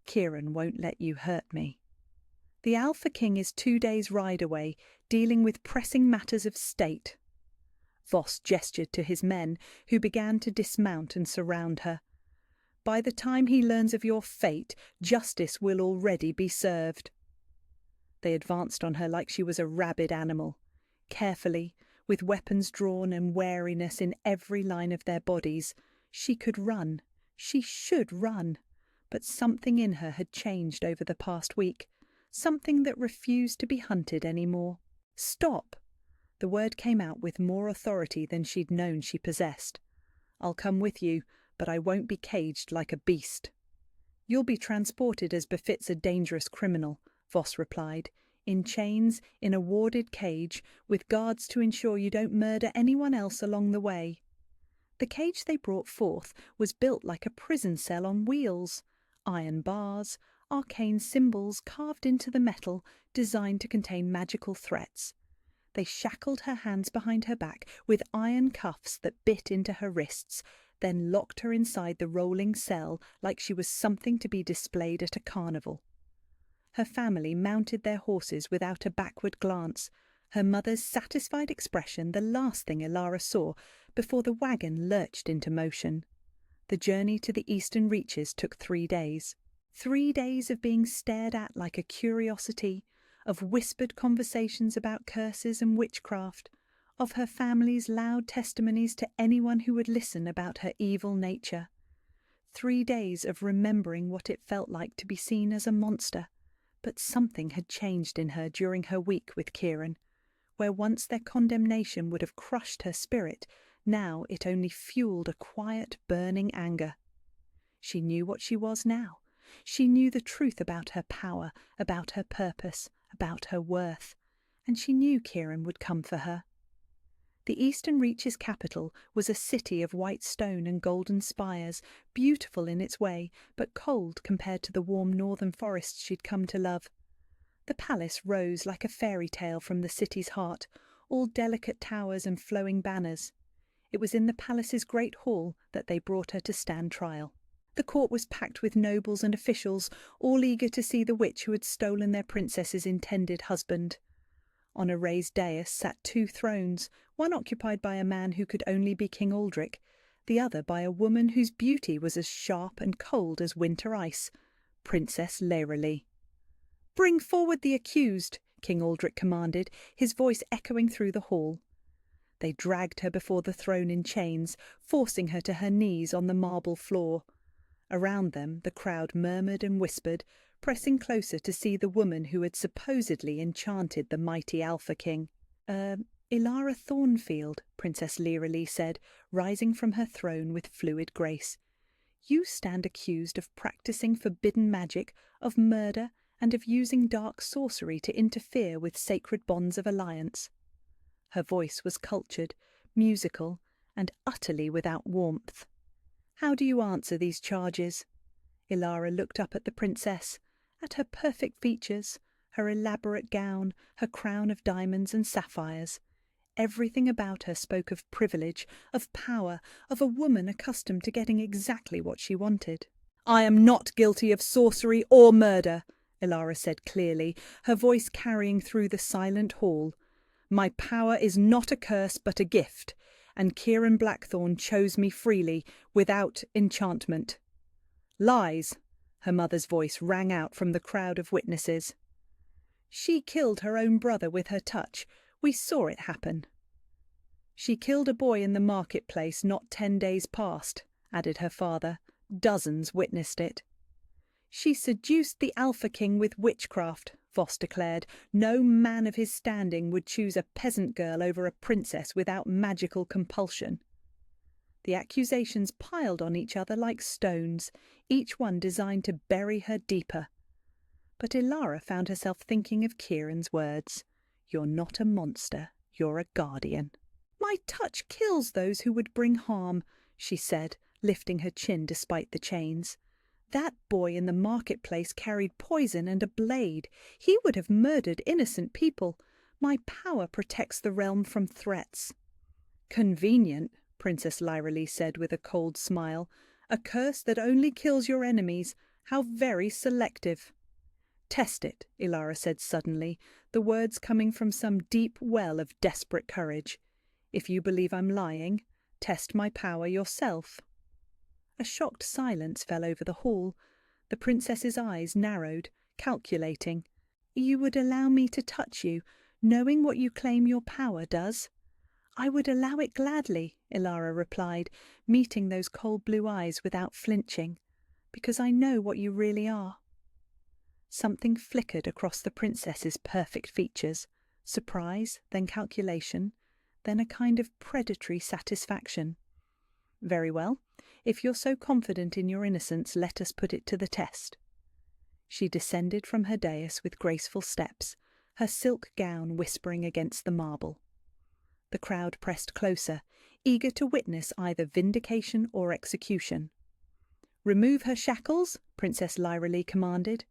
"Kieran won't let you hurt me. The Alpha King is 2 days' ride away, dealing with pressing matters of state." Voss gestured to his men, who began to dismount and surround her. "By the time he learns of your fate, justice will already be served." They advanced on her like she was a rabid animal, carefully, with weapons drawn and wariness in every line of their bodies. She could run. She should run. But something in her had changed over the past week, something that refused to be hunted anymore. "Stop!" The word came out with more authority than she'd known she possessed. "I'll come with you, but I won't be caged like a beast." "You'll be transported as befits a dangerous criminal," Voss replied, "in chains, in a warded cage, with guards to ensure you don't murder anyone else along the way." The cage they brought forth was built like a prison cell on wheels. Iron bars, arcane symbols carved into the metal, designed to contain magical threats. They shackled her hands behind her back with iron cuffs that bit into her wrists, then locked her inside the rolling cell like she was something to be displayed at a carnival. Her family mounted their horses without a backward glance, her mother's satisfied expression the last thing Elara saw before the wagon lurched into motion. The journey to the eastern reaches took 3 days. 3 days of being stared at like a curiosity, of whispered conversations about curses and witchcraft, of her family's loud testimonies to anyone who would listen about her evil nature. 3 days of remembering what it felt like to be seen as a monster. But something had changed in her during her week with Kieran. Where once their condemnation would have crushed her spirit, now it only fueled a quiet, burning anger. She knew what she was now. She knew the truth about her power, about her purpose, about her worth, and she knew Kieran would come for her. The Eastern Reaches capital was a city of white stone and golden spires, beautiful in its way, but cold compared to the warm northern forests she'd come to love. The palace rose like a fairy tale from the city's heart, all delicate towers and flowing banners. It was in the palace's great hall that they brought her to stand trial. The court was packed with nobles and officials, all eager to see the witch who had stolen their princess's intended husband. On a raised dais sat 2 thrones, one occupied by a man who could only be King Aldric, the other by a woman whose beauty was as sharp and cold as winter ice, Princess Lyrelei. "Bring forward the accused," King Aldric commanded, his voice echoing through the hall. They dragged her before the throne in chains, forcing her to her knees on the marble floor. Around them the crowd murmured and whispered, pressing closer to see the woman who had supposedly enchanted the mighty Alpha King. Elara Thornfield," Princess Lyrelei said, rising from her throne with fluid grace. "You stand accused of practicing forbidden magic, of murder, and of using dark sorcery to interfere with sacred bonds of alliance." Her voice was cultured, musical, and utterly without warmth. "How do you answer these charges?" Elara looked up at the princess, at her perfect features, her elaborate gown, her crown of diamonds and sapphires. Everything about her spoke of privilege, of power, of a woman accustomed to getting exactly what she wanted. "I am not guilty of sorcery or murder," Elara said clearly, her voice carrying through the silent hall. "My power is not a curse but a gift, and Kieran Blackthorne chose me freely, without enchantment." "Lies," Her mother's voice rang out from the crowd of witnesses. "She killed her own brother with her touch. We saw it happen." "She killed a boy in the marketplace not 10 days past," added her father. "Dozens witnessed it." "She seduced the Alpha King with witchcraft," Voss declared. "No man of his standing would choose a peasant girl over a princess without magical compulsion." The accusations piled on each other like stones, each one designed to bury her deeper. But Ilara found herself thinking of Kieran's words. "You're not a monster, you're a guardian." "My touch kills those who would bring harm," she said, lifting her chin despite the chains. "That boy in the marketplace carried poison and a blade. He would have murdered innocent people. My power protects the realm from threats." "Convenient," Princess Lyralee said with a cold smile. "A curse that only kills your enemies. How very selective." "Test it," Ilara said suddenly, the words coming from some deep well of desperate courage. "If you believe I'm lying, test my power yourself." A shocked silence fell over the hall. The princess's eyes narrowed, calculating. "You would allow me to touch you, knowing what you claim your power does?" "I would allow it gladly," Ilara replied, meeting those cold blue eyes without flinching, "because I know what you really are." Something flickered across the princess's perfect features. Surprise, then calculation, then a kind of predatory satisfaction. "Very well. If you're so confident in your innocence, let us put it to the test." She descended from her dais with graceful steps, her silk gown whispering against the marble. The crowd pressed closer, eager to witness either vindication or execution. "Remove her shackles," Princess Lyralee commanded.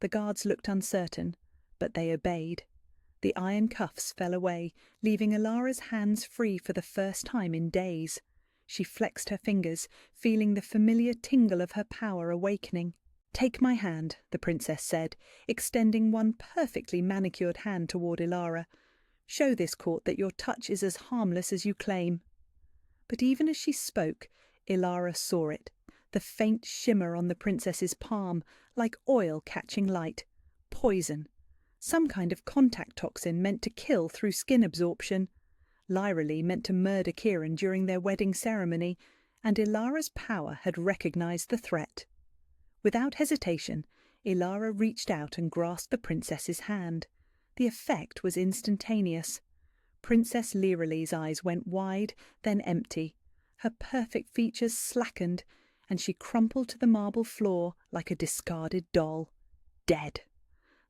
The guards looked uncertain, but they obeyed. The iron cuffs fell away, leaving Ilara's hands free for the first time in days. She flexed her fingers, feeling the familiar tingle of her power awakening. "Take my hand," the princess said, extending one perfectly manicured hand toward Ilara. "Show this court that your touch is as harmless as you claim." But even as she spoke, Ilara saw it, the faint shimmer on the princess's palm, like oil catching light. Poison. Some kind of contact toxin meant to kill through skin absorption. Lyralee meant to murder Kieran during their wedding ceremony, and Ilara's power had recognized the threat. Without hesitation, Ilara reached out and grasped the princess's hand. The effect was instantaneous. Princess Lyralee's eyes went wide, then empty. Her perfect features slackened, and she crumpled to the marble floor like a discarded doll. Dead.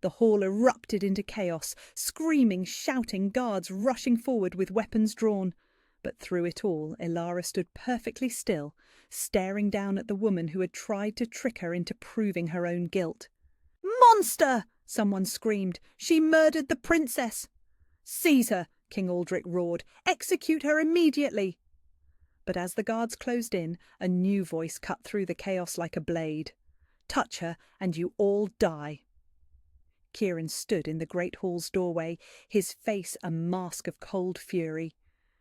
The hall erupted into chaos, screaming, shouting, guards rushing forward with weapons drawn. But through it all, Ilara stood perfectly still, staring down at the woman who had tried to trick her into proving her own guilt. "Monster!" someone screamed. "She murdered the princess!" "Seize her!" King Aldrich roared. "Execute her immediately!" But as the guards closed in, a new voice cut through the chaos like a blade. "Touch her, and you all die." Kieran stood in the great hall's doorway, his face a mask of cold fury.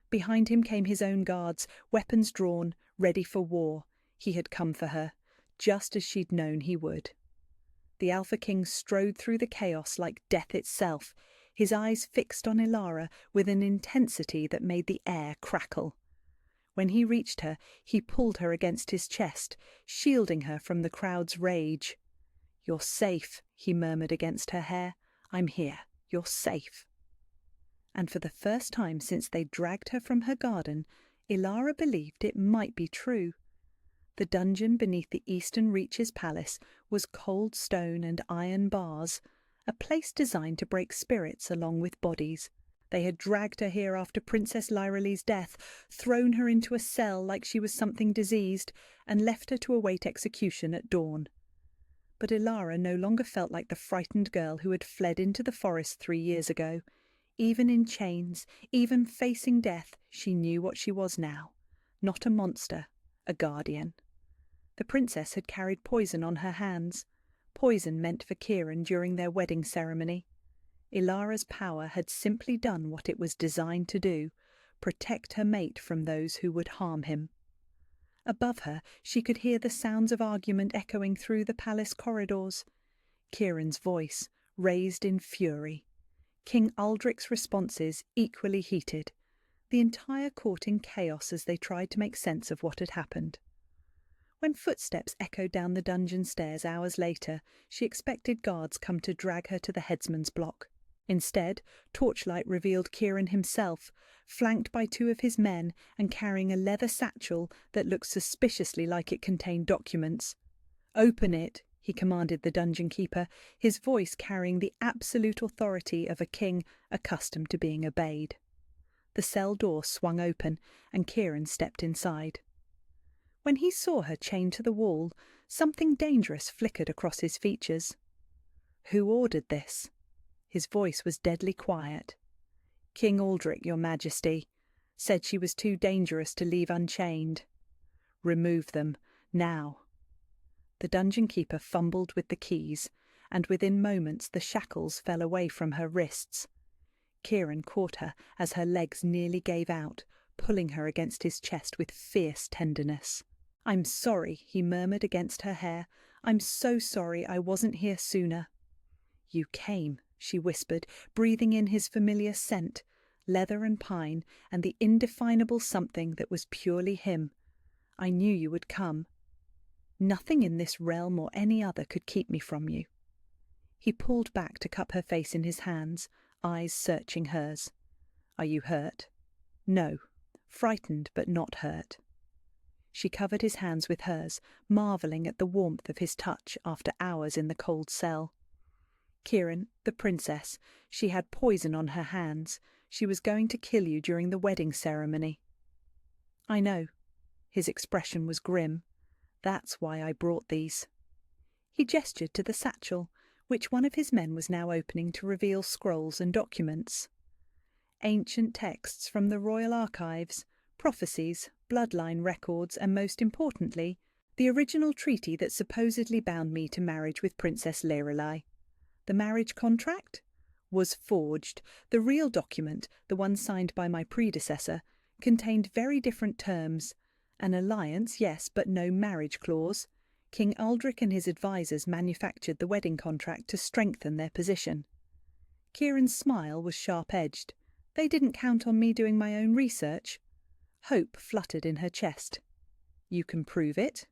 Behind him came his own guards, weapons drawn, ready for war. He had come for her, just as she'd known he would. The Alpha King strode through the chaos like death itself, his eyes fixed on Ilara with an intensity that made the air crackle. When he reached her, he pulled her against his chest, shielding her from the crowd's rage. "You're safe," he murmured against her hair. "I'm here. You're safe." And for the first time since they dragged her from her garden, Ilara believed it might be true. The dungeon beneath the eastern reaches palace was cold stone and iron bars, a place designed to break spirits along with bodies. They had dragged her here after Princess Lyralee's death, thrown her into a cell like she was something diseased, and left her to await execution at dawn. But Ilara no longer felt like the frightened girl who had fled into the forest 3 years ago. Even in chains, even facing death, she knew what she was now. Not a monster, a guardian. The princess had carried poison on her hands, poison meant for Kieran during their wedding ceremony. Ilara's power had simply done what it was designed to do, protect her mate from those who would harm him. Above her, she could hear the sounds of argument echoing through the palace corridors. Kieran's voice, raised in fury. King Aldric's responses equally heated. The entire court in chaos as they tried to make sense of what had happened. When footsteps echoed down the dungeon stairs hours later, she expected guards come to drag her to the headsman's block. Instead, torchlight revealed Kieran himself, flanked by two of his men and carrying a leather satchel that looked suspiciously like it contained documents. "Open it," he commanded the dungeon keeper, his voice carrying the absolute authority of a king accustomed to being obeyed. The cell door swung open, and Kieran stepped inside. When he saw her chained to the wall, something dangerous flickered across his features. "Who ordered this?" His voice was deadly quiet. "King Aldric, Your Majesty. Said she was too dangerous to leave unchained." "Remove them, now." The dungeon keeper fumbled with the keys, and within moments the shackles fell away from her wrists. Kieran caught her as her legs nearly gave out, pulling her against his chest with fierce tenderness. "I'm sorry," he murmured against her hair. "I'm so sorry I wasn't here sooner." "You came," she whispered, breathing in his familiar scent, leather and pine, and the indefinable something that was purely him. "I knew you would come. Nothing in this realm or any other could keep me from you." He pulled back to cup her face in his hands, eyes searching hers. "Are you hurt?" "No." Frightened but not hurt. She covered his hands with hers, marvelling at the warmth of his touch after hours in the cold cell. "Kieran, the princess, she had poison on her hands. She was going to kill you during the wedding ceremony." "I know." His expression was grim. "That's why I brought these." He gestured to the satchel, which one of his men was now opening to reveal scrolls and documents. Ancient texts from the royal archives, prophecies, bloodline records, and most importantly, the original treaty that supposedly bound me to marriage with Princess Lorelei. The marriage contract was forged. The real document, the one signed by my predecessor, contained very different terms. An alliance, yes, but no marriage clause. King Aldric and his advisers manufactured the wedding contract to strengthen their position. Kieran's smile was sharp-edged. They didn't count on me doing my own research. Hope fluttered in her chest. "You can prove it?"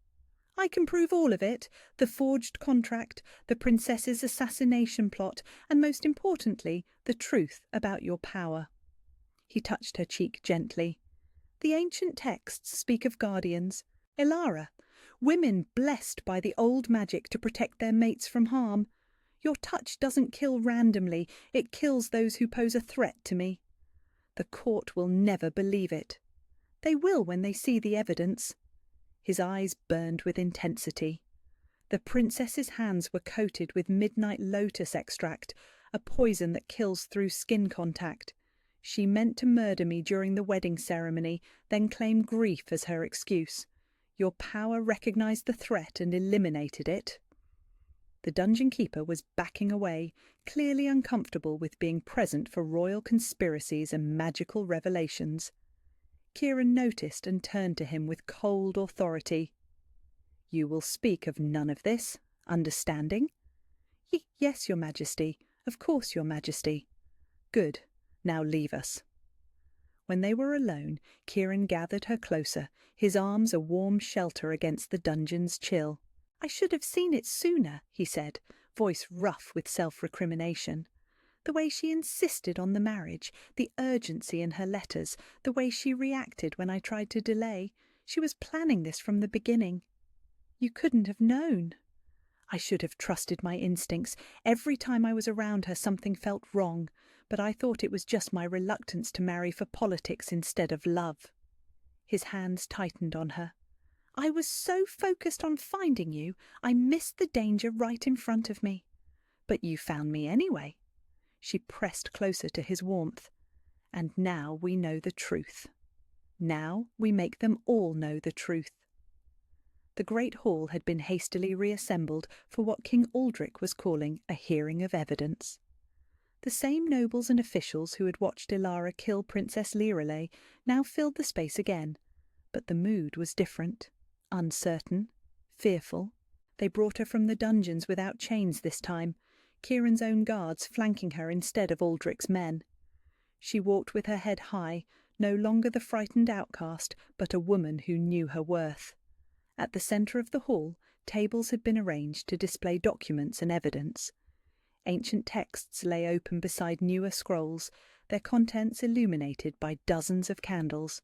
"I can prove all of it. The forged contract, the princess's assassination plot, and most importantly, the truth about your power." He touched her cheek gently. "The ancient texts speak of guardians. Elara, women blessed by the old magic to protect their mates from harm. Your touch doesn't kill randomly, it kills those who pose a threat to me. The court will never believe it. They will when they see the evidence." His eyes burned with intensity. The princess's hands were coated with midnight lotus extract, a poison that kills through skin contact. She meant to murder me during the wedding ceremony, then claim grief as her excuse. Your power recognized the threat and eliminated it. The dungeon keeper was backing away, clearly uncomfortable with being present for royal conspiracies and magical revelations. Kieran noticed and turned to him with cold authority. "You will speak of none of this, understanding?" Yes, Your Majesty. Of course, Your Majesty." "Good. Now leave us." When they were alone, Kieran gathered her closer, his arms a warm shelter against the dungeon's chill. "I should have seen it sooner," he said, voice rough with self-recrimination. "The way she insisted on the marriage, the urgency in her letters, the way she reacted when I tried to delay. She was planning this from the beginning. You couldn't have known." I should have trusted my instincts. Every time I was around her something felt wrong, but I thought it was just my reluctance to marry for politics instead of love. His hands tightened on her. "I was so focused on finding you, I missed the danger right in front of me. But you found me anyway." She pressed closer to his warmth. "And now we know the truth. Now we make them all know the truth." The great hall had been hastily reassembled for what King Aldric was calling a hearing of evidence. The same nobles and officials who had watched Elara kill Princess Lorelei now filled the space again, but the mood was different. uncertain, fearful. They brought her from the dungeons without chains this time, Kieran's own guards flanking her instead of Aldrich's men. She walked with her head high, no longer the frightened outcast, but a woman who knew her worth. At the centre of the hall, tables had been arranged to display documents and evidence. Ancient texts lay open beside newer scrolls, their contents illuminated by dozens of candles.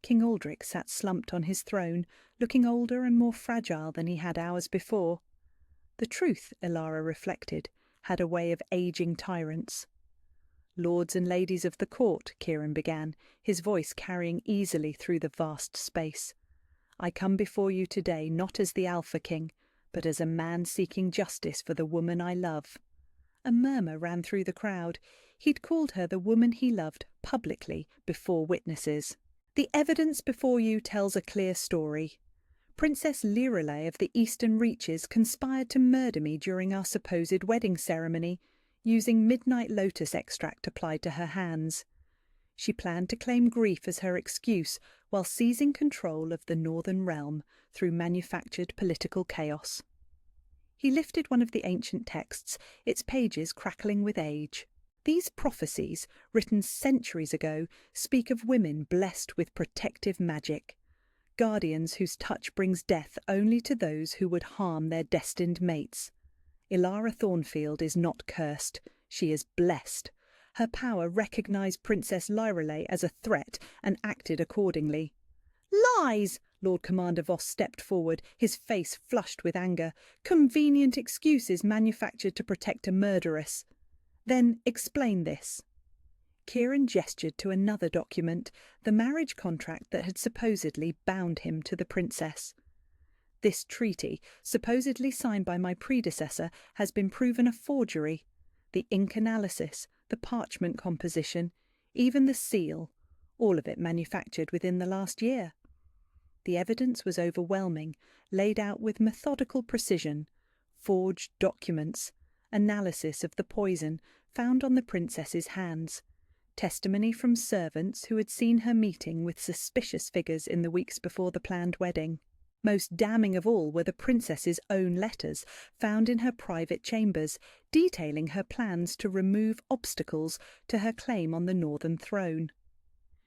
King Aldrich sat slumped on his throne, looking older and more fragile than he had hours before. The truth, Ilara reflected, had a way of ageing tyrants. "Lords and ladies of the court," Kieran began, his voice carrying easily through the vast space. "I come before you today not as the Alpha King, but as a man seeking justice for the woman I love." A murmur ran through the crowd. He'd called her the woman he loved publicly before witnesses. "The evidence before you tells a clear story. Princess Lirelei of the Eastern Reaches conspired to murder me during our supposed wedding ceremony, using midnight lotus extract applied to her hands. She planned to claim grief as her excuse while seizing control of the Northern Realm through manufactured political chaos." He lifted one of the ancient texts, its pages crackling with age. "These prophecies, written centuries ago, speak of women blessed with protective magic. Guardians whose touch brings death only to those who would harm their destined mates. Ilara Thornfield is not cursed, she is blessed. Her power recognized Princess Lirelei as a threat and acted accordingly." "Lies!" Lord Commander Voss stepped forward, his face flushed with anger. "Convenient excuses manufactured to protect a murderess." "Then explain this." Kieran gestured to another document, the marriage contract that had supposedly bound him to the princess. "This treaty, supposedly signed by my predecessor, has been proven a forgery. The ink analysis, the parchment composition, even the seal, all of it manufactured within the last year." The evidence was overwhelming, laid out with methodical precision. Forged documents, analysis of the poison found on the princess's hands, testimony from servants who had seen her meeting with suspicious figures in the weeks before the planned wedding. Most damning of all were the princess's own letters, found in her private chambers, detailing her plans to remove obstacles to her claim on the northern throne.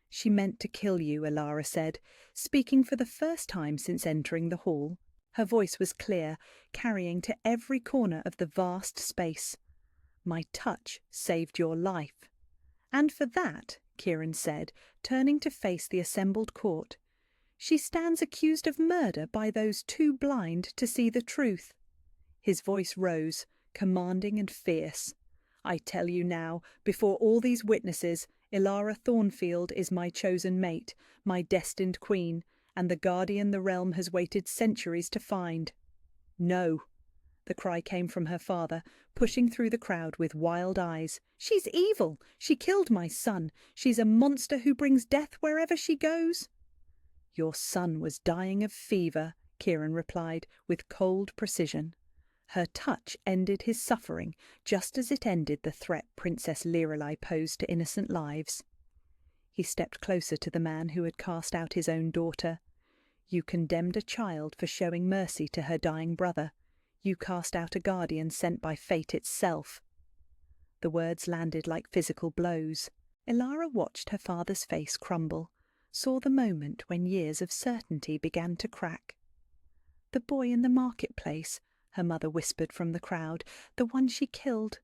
"She meant to kill you," Ilara said, speaking for the first time since entering the hall. Her voice was clear, carrying to every corner of the vast space. "My touch saved your life." "And for that," Kieran said, turning to face the assembled court, "she stands accused of murder by those too blind to see the truth." His voice rose, commanding and fierce. "I tell you now, before all these witnesses, Ilara Thornfield is my chosen mate, my destined queen, and the guardian the realm has waited centuries to find." "No!" The cry came from her father, pushing through the crowd with wild eyes. "She's evil! She killed my son! She's a monster who brings death wherever she goes!" "Your son was dying of fever," Kieran replied with cold precision. Her touch ended his suffering, just as it ended the threat Princess Lirelei posed to innocent lives. He stepped closer to the man who had cast out his own daughter. "You condemned a child for showing mercy to her dying brother. You cast out a guardian sent by fate itself." The words landed like physical blows. Ilara watched her father's face crumble, saw the moment when years of certainty began to crack. "The boy in the marketplace," her mother whispered from the crowd, "the one she killed."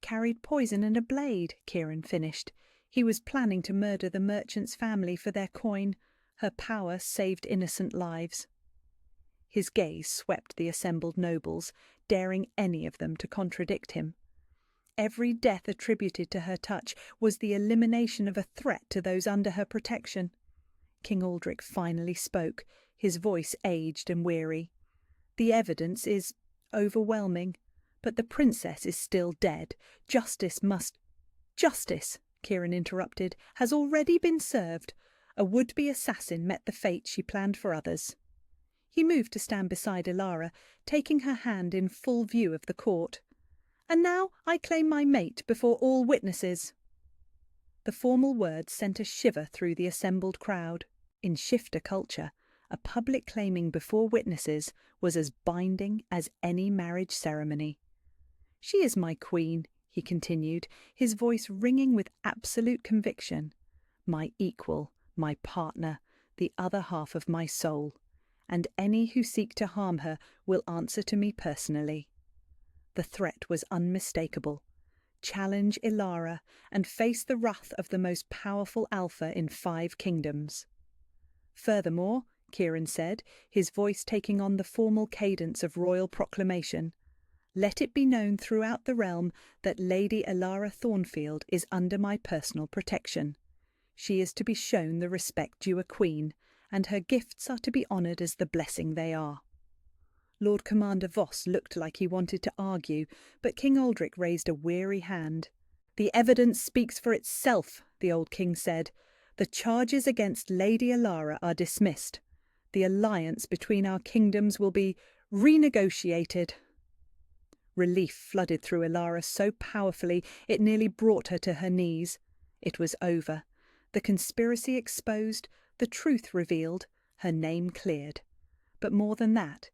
"Carried poison and a blade," Kieran finished. "He was planning to murder the merchant's family for their coin. Her power saved innocent lives." His gaze swept the assembled nobles, daring any of them to contradict him. Every death attributed to her touch was the elimination of a threat to those under her protection. King Aldrich finally spoke, his voice aged and weary. "The evidence is overwhelming, but the princess is still dead. Justice must—" "Justice," Kieran interrupted, "has already been served. A would-be assassin met the fate she planned for others." He moved to stand beside Ilara, taking her hand in full view of the court. "And now I claim my mate before all witnesses." The formal words sent a shiver through the assembled crowd. In shifter culture, A public claiming before witnesses was as binding as any marriage ceremony. "She is my queen," he continued, his voice ringing with absolute conviction. "My equal, my partner, the other half of my soul. And any who seek to harm her will answer to me personally." The threat was unmistakable. Challenge Ilara and face the wrath of the most powerful alpha in 5 kingdoms. "Furthermore," Kieran said, his voice taking on the formal cadence of royal proclamation, "let it be known throughout the realm that Lady Ilara Thornfield is under my personal protection. She is to be shown the respect due a queen, and her gifts are to be honoured as the blessing they are." Lord Commander Voss looked like he wanted to argue, but King Aldrich raised a weary hand. "The evidence speaks for itself," the old king said. "The charges against Lady Ilara are dismissed. The alliance between our kingdoms will be renegotiated." Relief flooded through Ilara so powerfully it nearly brought her to her knees. It was over. The conspiracy exposed, the truth revealed, her name cleared. But more than that,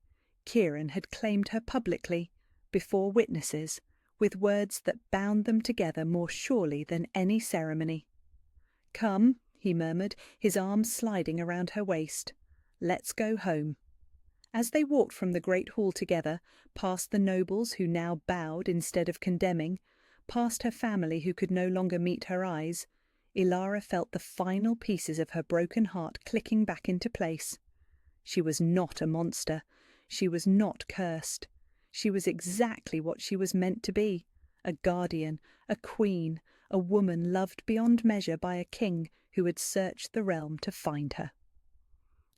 Kieran had claimed her publicly, before witnesses, with words that bound them together more surely than any ceremony. "Come," he murmured, his arms sliding around her waist. "Let's go home." As they walked from the great hall together, past the nobles who now bowed instead of condemning, past her family who could no longer meet her eyes, Ilara felt the final pieces of her broken heart clicking back into place. She was not a monster. She was not cursed. She was exactly what she was meant to be: a guardian, a queen, a woman loved beyond measure by a king who had searched the realm to find her.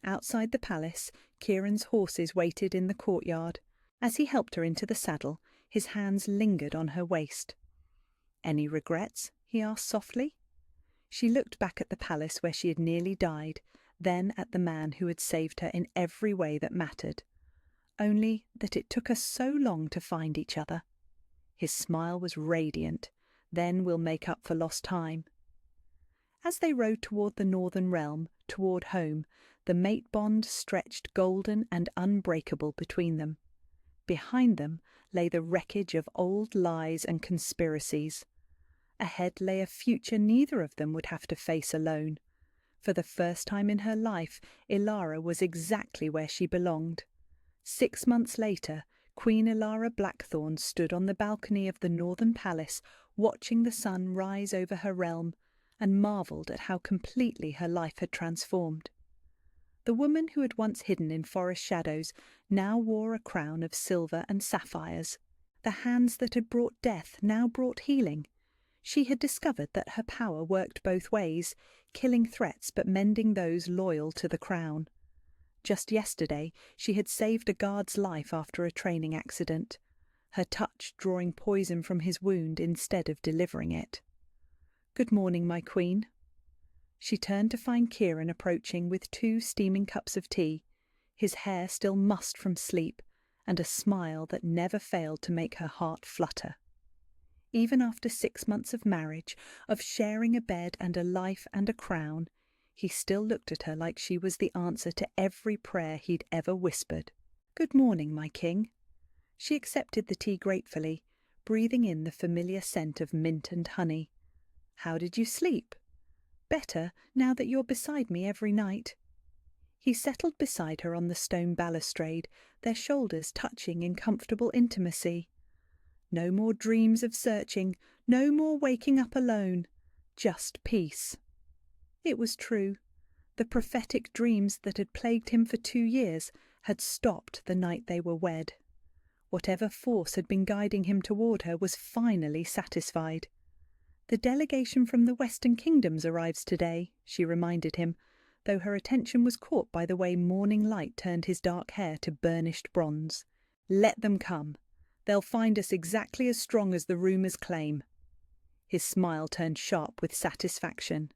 Outside the palace, Kieran's horses waited in the courtyard. As he helped her into the saddle, his hands lingered on her waist. "Any regrets?" he asked softly. She looked back at the palace where she had nearly died, then at the man who had saved her in every way that mattered. Only that it took us so long to find each other. His smile was radiant. "Then we'll make up for lost time." As they rode toward the northern realm, toward home, the mate bond stretched golden and unbreakable between them. Behind them lay the wreckage of old lies and conspiracies. Ahead lay a future neither of them would have to face alone. For the first time in her life, Ilara was exactly where she belonged. 6 months later, Queen Ilara Blackthorn stood on the balcony of the northern palace, watching the sun rise over her realm, and marvelled at how completely her life had transformed. The woman who had once hidden in forest shadows now wore a crown of silver and sapphires. The hands that had brought death now brought healing. She had discovered that her power worked both ways, killing threats but mending those loyal to the crown. Just yesterday, she had saved a guard's life after a training accident, her touch drawing poison from his wound instead of delivering it. "Good morning, my queen." She turned to find Kieran approaching with 2 steaming cups of tea, his hair still mussed from sleep, and a smile that never failed to make her heart flutter. Even after 6 months of marriage, of sharing a bed and a life and a crown, he still looked at her like she was the answer to every prayer he'd ever whispered. "Good morning, my king." She accepted the tea gratefully, breathing in the familiar scent of mint and honey. "How did you sleep?" "Better, now that you're beside me every night." He settled beside her on the stone balustrade, their shoulders touching in comfortable intimacy. No more dreams of searching, no more waking up alone. Just peace. It was true. The prophetic dreams that had plagued him for 2 years had stopped the night they were wed. Whatever force had been guiding him toward her was finally satisfied. "The delegation from the Western Kingdoms arrives today," she reminded him, though her attention was caught by the way morning light turned his dark hair to burnished bronze. "Let them come. They'll find us exactly as strong as the rumours claim." His smile turned sharp with satisfaction.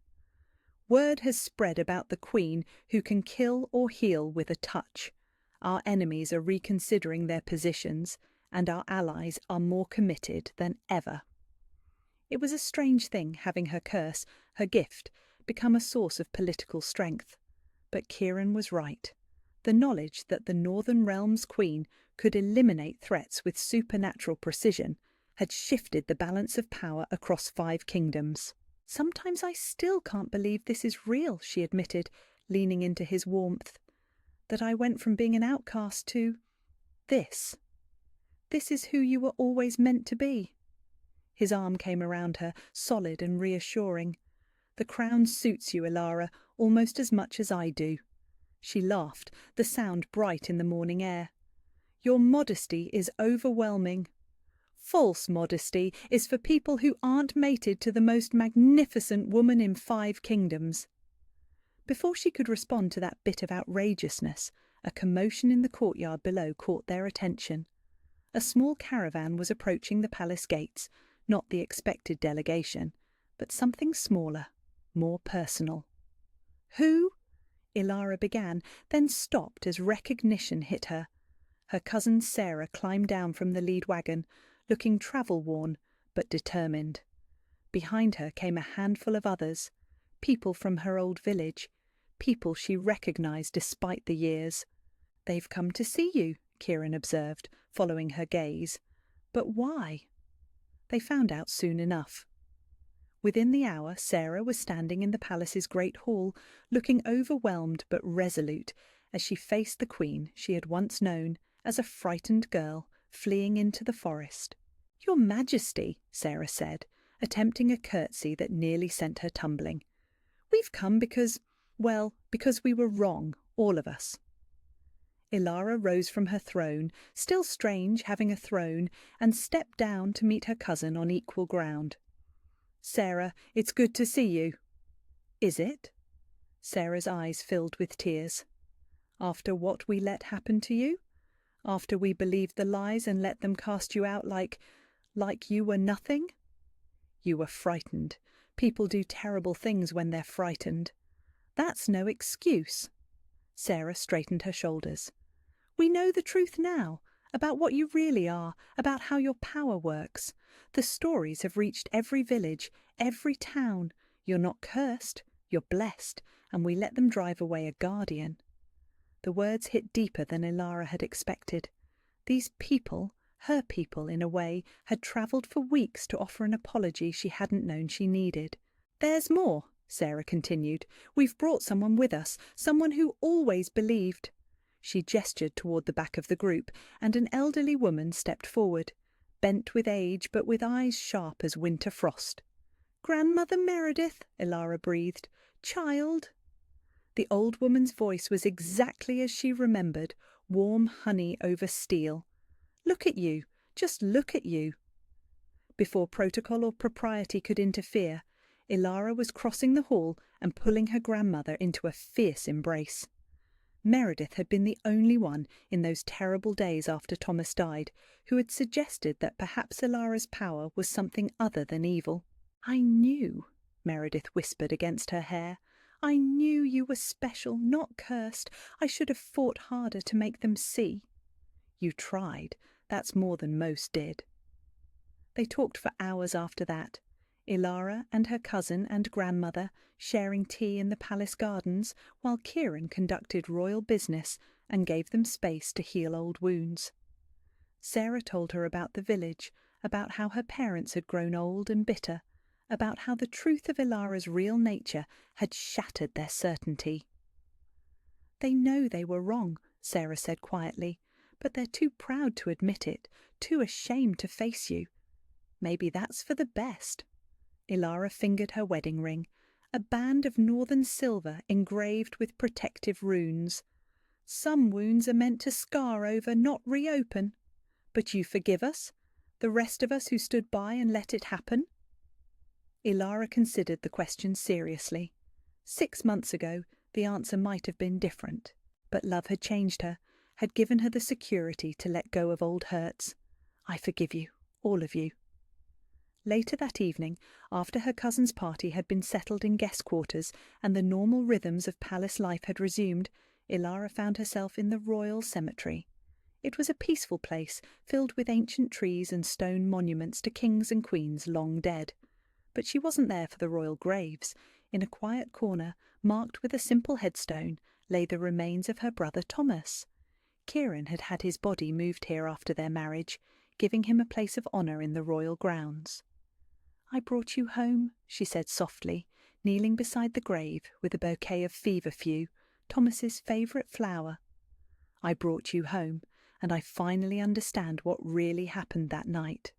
"Word has spread about the Queen who can kill or heal with a touch. Our enemies are reconsidering their positions, and our allies are more committed than ever." It was a strange thing having her curse, her gift, become a source of political strength. But Kieran was right. The knowledge that the Northern Realm's queen could eliminate threats with supernatural precision had shifted the balance of power across 5 kingdoms. "Sometimes I still can't believe this is real," she admitted, leaning into his warmth. "That I went from being an outcast to this. This is who you were always meant to be." His arm came around her, solid and reassuring. "The crown suits you, Ilara, almost as much as I do." She laughed, the sound bright in the morning air. "Your modesty is overwhelming. False modesty is for people who aren't mated to the most magnificent woman in 5 kingdoms." Before she could respond to that bit of outrageousness, a commotion in the courtyard below caught their attention. A small caravan was approaching the palace gates, not the expected delegation, but something smaller, more personal. "Who?" Ilara began, then stopped as recognition hit her. Her cousin Sarah climbed down from the lead wagon, looking travel-worn but determined. Behind her came a handful of others, people from her old village, people she recognized despite the years. "They've come to see you," Kieran observed, following her gaze. "But why?" They found out soon enough. Within the hour, Sarah was standing in the palace's great hall, looking overwhelmed but resolute as she faced the queen she had once known as a frightened girl fleeing into the forest. "Your Majesty," Sarah said, attempting a curtsy that nearly sent her tumbling. "We've come because we were wrong, all of us." Ilara rose from her throne, still strange having a throne, and stepped down to meet her cousin on equal ground. "Sarah, it's good to see you." "Is it?" Sarah's eyes filled with tears. "After what we let happen to you? After we believed the lies and let them cast you out like you were nothing? You were frightened. People do terrible things when they're frightened. That's no excuse." Sarah straightened her shoulders. "We know the truth now, about what you really are, about how your power works. The stories have reached every village, every town. You're not cursed, you're blessed, and we let them drive away a guardian." The words hit deeper than Ilara had expected. These people, her people in a way, had travelled for weeks to offer an apology she hadn't known she needed. "There's more," Sarah continued. "We've brought someone with us, someone who always believed." She gestured toward the back of the group, and an elderly woman stepped forward, bent with age but with eyes sharp as winter frost. "Grandmother Meredith," Ilara breathed. "Child." The old woman's voice was exactly as she remembered, warm honey over steel. "Look at you, just look at you." Before protocol or propriety could interfere, Ilara was crossing the hall and pulling her grandmother into a fierce embrace. Meredith had been the only one in those terrible days after Thomas died who had suggested that perhaps Ilara's power was something other than evil. "I knew," Meredith whispered against her hair. "I knew you were special, not cursed. I should have fought harder to make them see." "You tried. That's more than most did." They talked for hours after that. Ilara and her cousin and grandmother sharing tea in the palace gardens while Kieran conducted royal business and gave them space to heal old wounds. Sarah told her about the village, about how her parents had grown old and bitter, about how the truth of Ilara's real nature had shattered their certainty. "They know they were wrong," Sarah said quietly, "but they're too proud to admit it, too ashamed to face you. Maybe that's for the best." Ilara fingered her wedding ring, a band of northern silver engraved with protective runes. "Some wounds are meant to scar over, not reopen. But you forgive us? The rest of us who stood by and let it happen?" Ilara considered the question seriously. 6 months ago, the answer might have been different, but love had changed her, had given her the security to let go of old hurts. "I forgive you, all of you." Later that evening, after her cousin's party had been settled in guest quarters and the normal rhythms of palace life had resumed, Ilara found herself in the royal cemetery. It was a peaceful place, filled with ancient trees and stone monuments to kings and queens long dead. But she wasn't there for the royal graves. In a quiet corner, marked with a simple headstone, lay the remains of her brother Thomas. Kieran had had his body moved here after their marriage, giving him a place of honour in the royal grounds. "I brought you home," she said softly, kneeling beside the grave with a bouquet of feverfew, Thomas's favourite flower. "I brought you home, and I finally understand what really happened that night."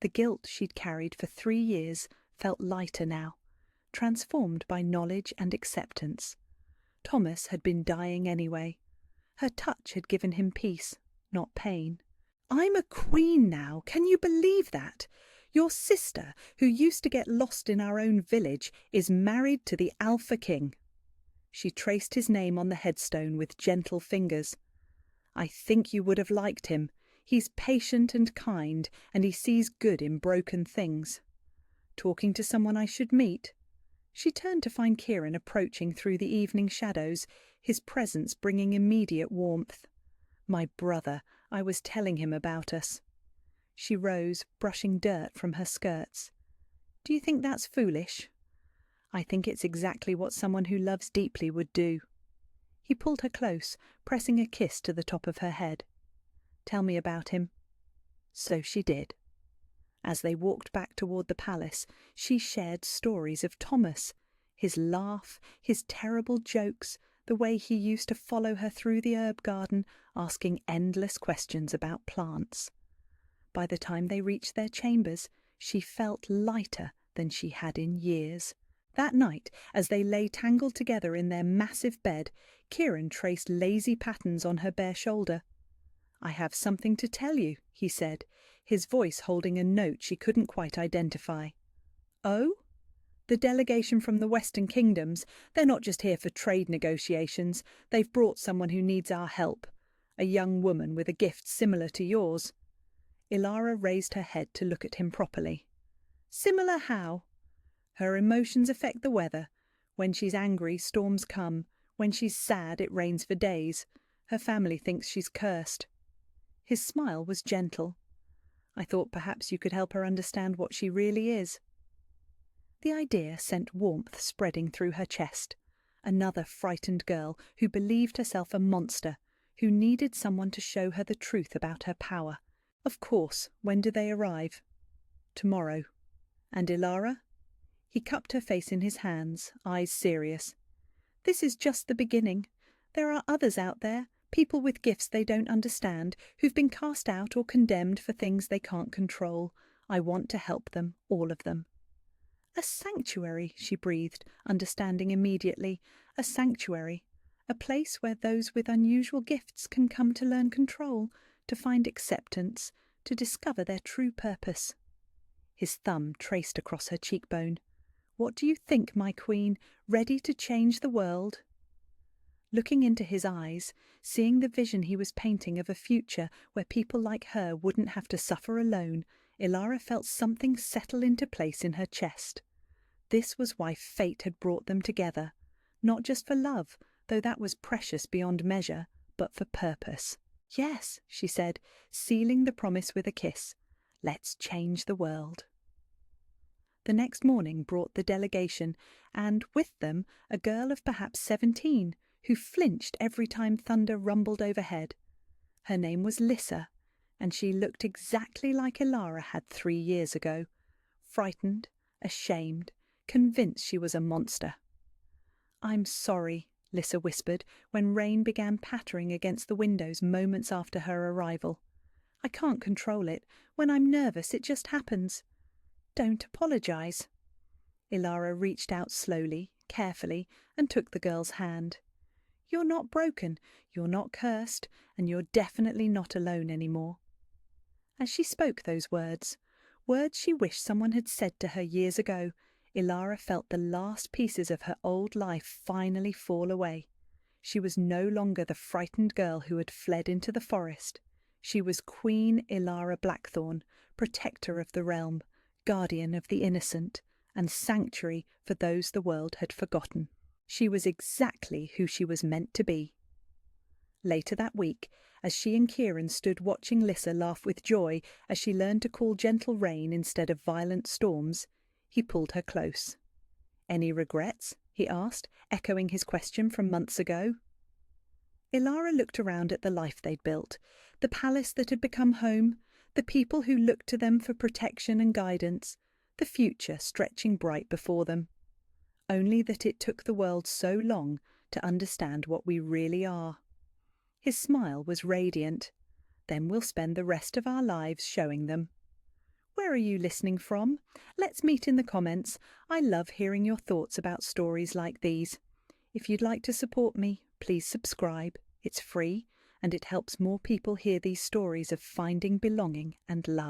The guilt she'd carried for 3 years felt lighter now, transformed by knowledge and acceptance. Thomas had been dying anyway. Her touch had given him peace, not pain. "I'm a queen now, can you believe that? Your sister, who used to get lost in our own village, is married to the Alpha King." She traced his name on the headstone with gentle fingers. "I think you would have liked him. He's patient and kind, and he sees good in broken things. Talking to someone I should meet?" She turned to find Kieran approaching through the evening shadows, his presence bringing immediate warmth. "My brother, I was telling him about us." She rose, brushing dirt from her skirts. "Do you think that's foolish?" "I think it's exactly what someone who loves deeply would do." He pulled her close, pressing a kiss to the top of her head. "Tell me about him." So she did. As they walked back toward the palace, she shared stories of Thomas, his laugh, his terrible jokes, the way he used to follow her through the herb garden, asking endless questions about plants. By the time they reached their chambers, she felt lighter than she had in years. That night, as they lay tangled together in their massive bed, Kieran traced lazy patterns on her bare shoulder. "I have something to tell you," he said, his voice holding a note she couldn't quite identify. "Oh?" "The delegation from the Western Kingdoms, they're not just here for trade negotiations. They've brought someone who needs our help. A young woman with a gift similar to yours." Ilara raised her head to look at him properly. "Similar how?" "Her emotions affect the weather. When she's angry, storms come. When she's sad, it rains for days. Her family thinks she's cursed." His smile was gentle. "I thought perhaps you could help her understand what she really is." The idea sent warmth spreading through her chest. Another frightened girl who believed herself a monster, who needed someone to show her the truth about her power. "Of course, when do they arrive?" "Tomorrow." "And Ilara?" He cupped her face in his hands, eyes serious. "This is just the beginning. There are others out there, people with gifts they don't understand, who've been cast out or condemned for things they can't control. I want to help them, all of them." "A sanctuary," she breathed, understanding immediately. "A sanctuary. A place where those with unusual gifts can come to learn control, to find acceptance, to discover their true purpose." His thumb traced across her cheekbone. "What do you think, my queen? Ready to change the world?" Looking into his eyes, seeing the vision he was painting of a future where people like her wouldn't have to suffer alone, Ilara felt something settle into place in her chest. This was why fate had brought them together, not just for love, though that was precious beyond measure, but for purpose. "Yes," she said, sealing the promise with a kiss. "Let's change the world." The next morning brought the delegation, and with them a girl of perhaps 17, who flinched every time thunder rumbled overhead. Her name was Lissa, and she looked exactly like Ilara had 3 years ago, frightened, ashamed, convinced she was a monster. "I'm sorry," Lissa whispered when rain began pattering against the windows moments after her arrival. "I can't control it. When I'm nervous, it just happens." "Don't apologize." Ilara reached out slowly, carefully, and took the girl's hand. "You're not broken, you're not cursed, and you're definitely not alone anymore." As she spoke those words she wished someone had said to her years ago, Ilara felt the last pieces of her old life finally fall away. She was no longer the frightened girl who had fled into the forest. She was Queen Ilara Blackthorn, protector of the realm, guardian of the innocent, and sanctuary for those the world had forgotten. She was exactly who she was meant to be. Later that week, as she and Kieran stood watching Lissa laugh with joy as she learned to call gentle rain instead of violent storms, he pulled her close. "Any regrets?" he asked, echoing his question from months ago. Ilara looked around at the life they'd built, the palace that had become home, the people who looked to them for protection and guidance, the future stretching bright before them. Only that it took the world so long to understand what we really are. His smile was radiant. Then we'll spend the rest of our lives showing them. Where are you listening from? Let's meet in the comments. I love hearing your thoughts about stories like these. If you'd like to support me, please subscribe. It's free and it helps more people hear these stories of finding belonging and love.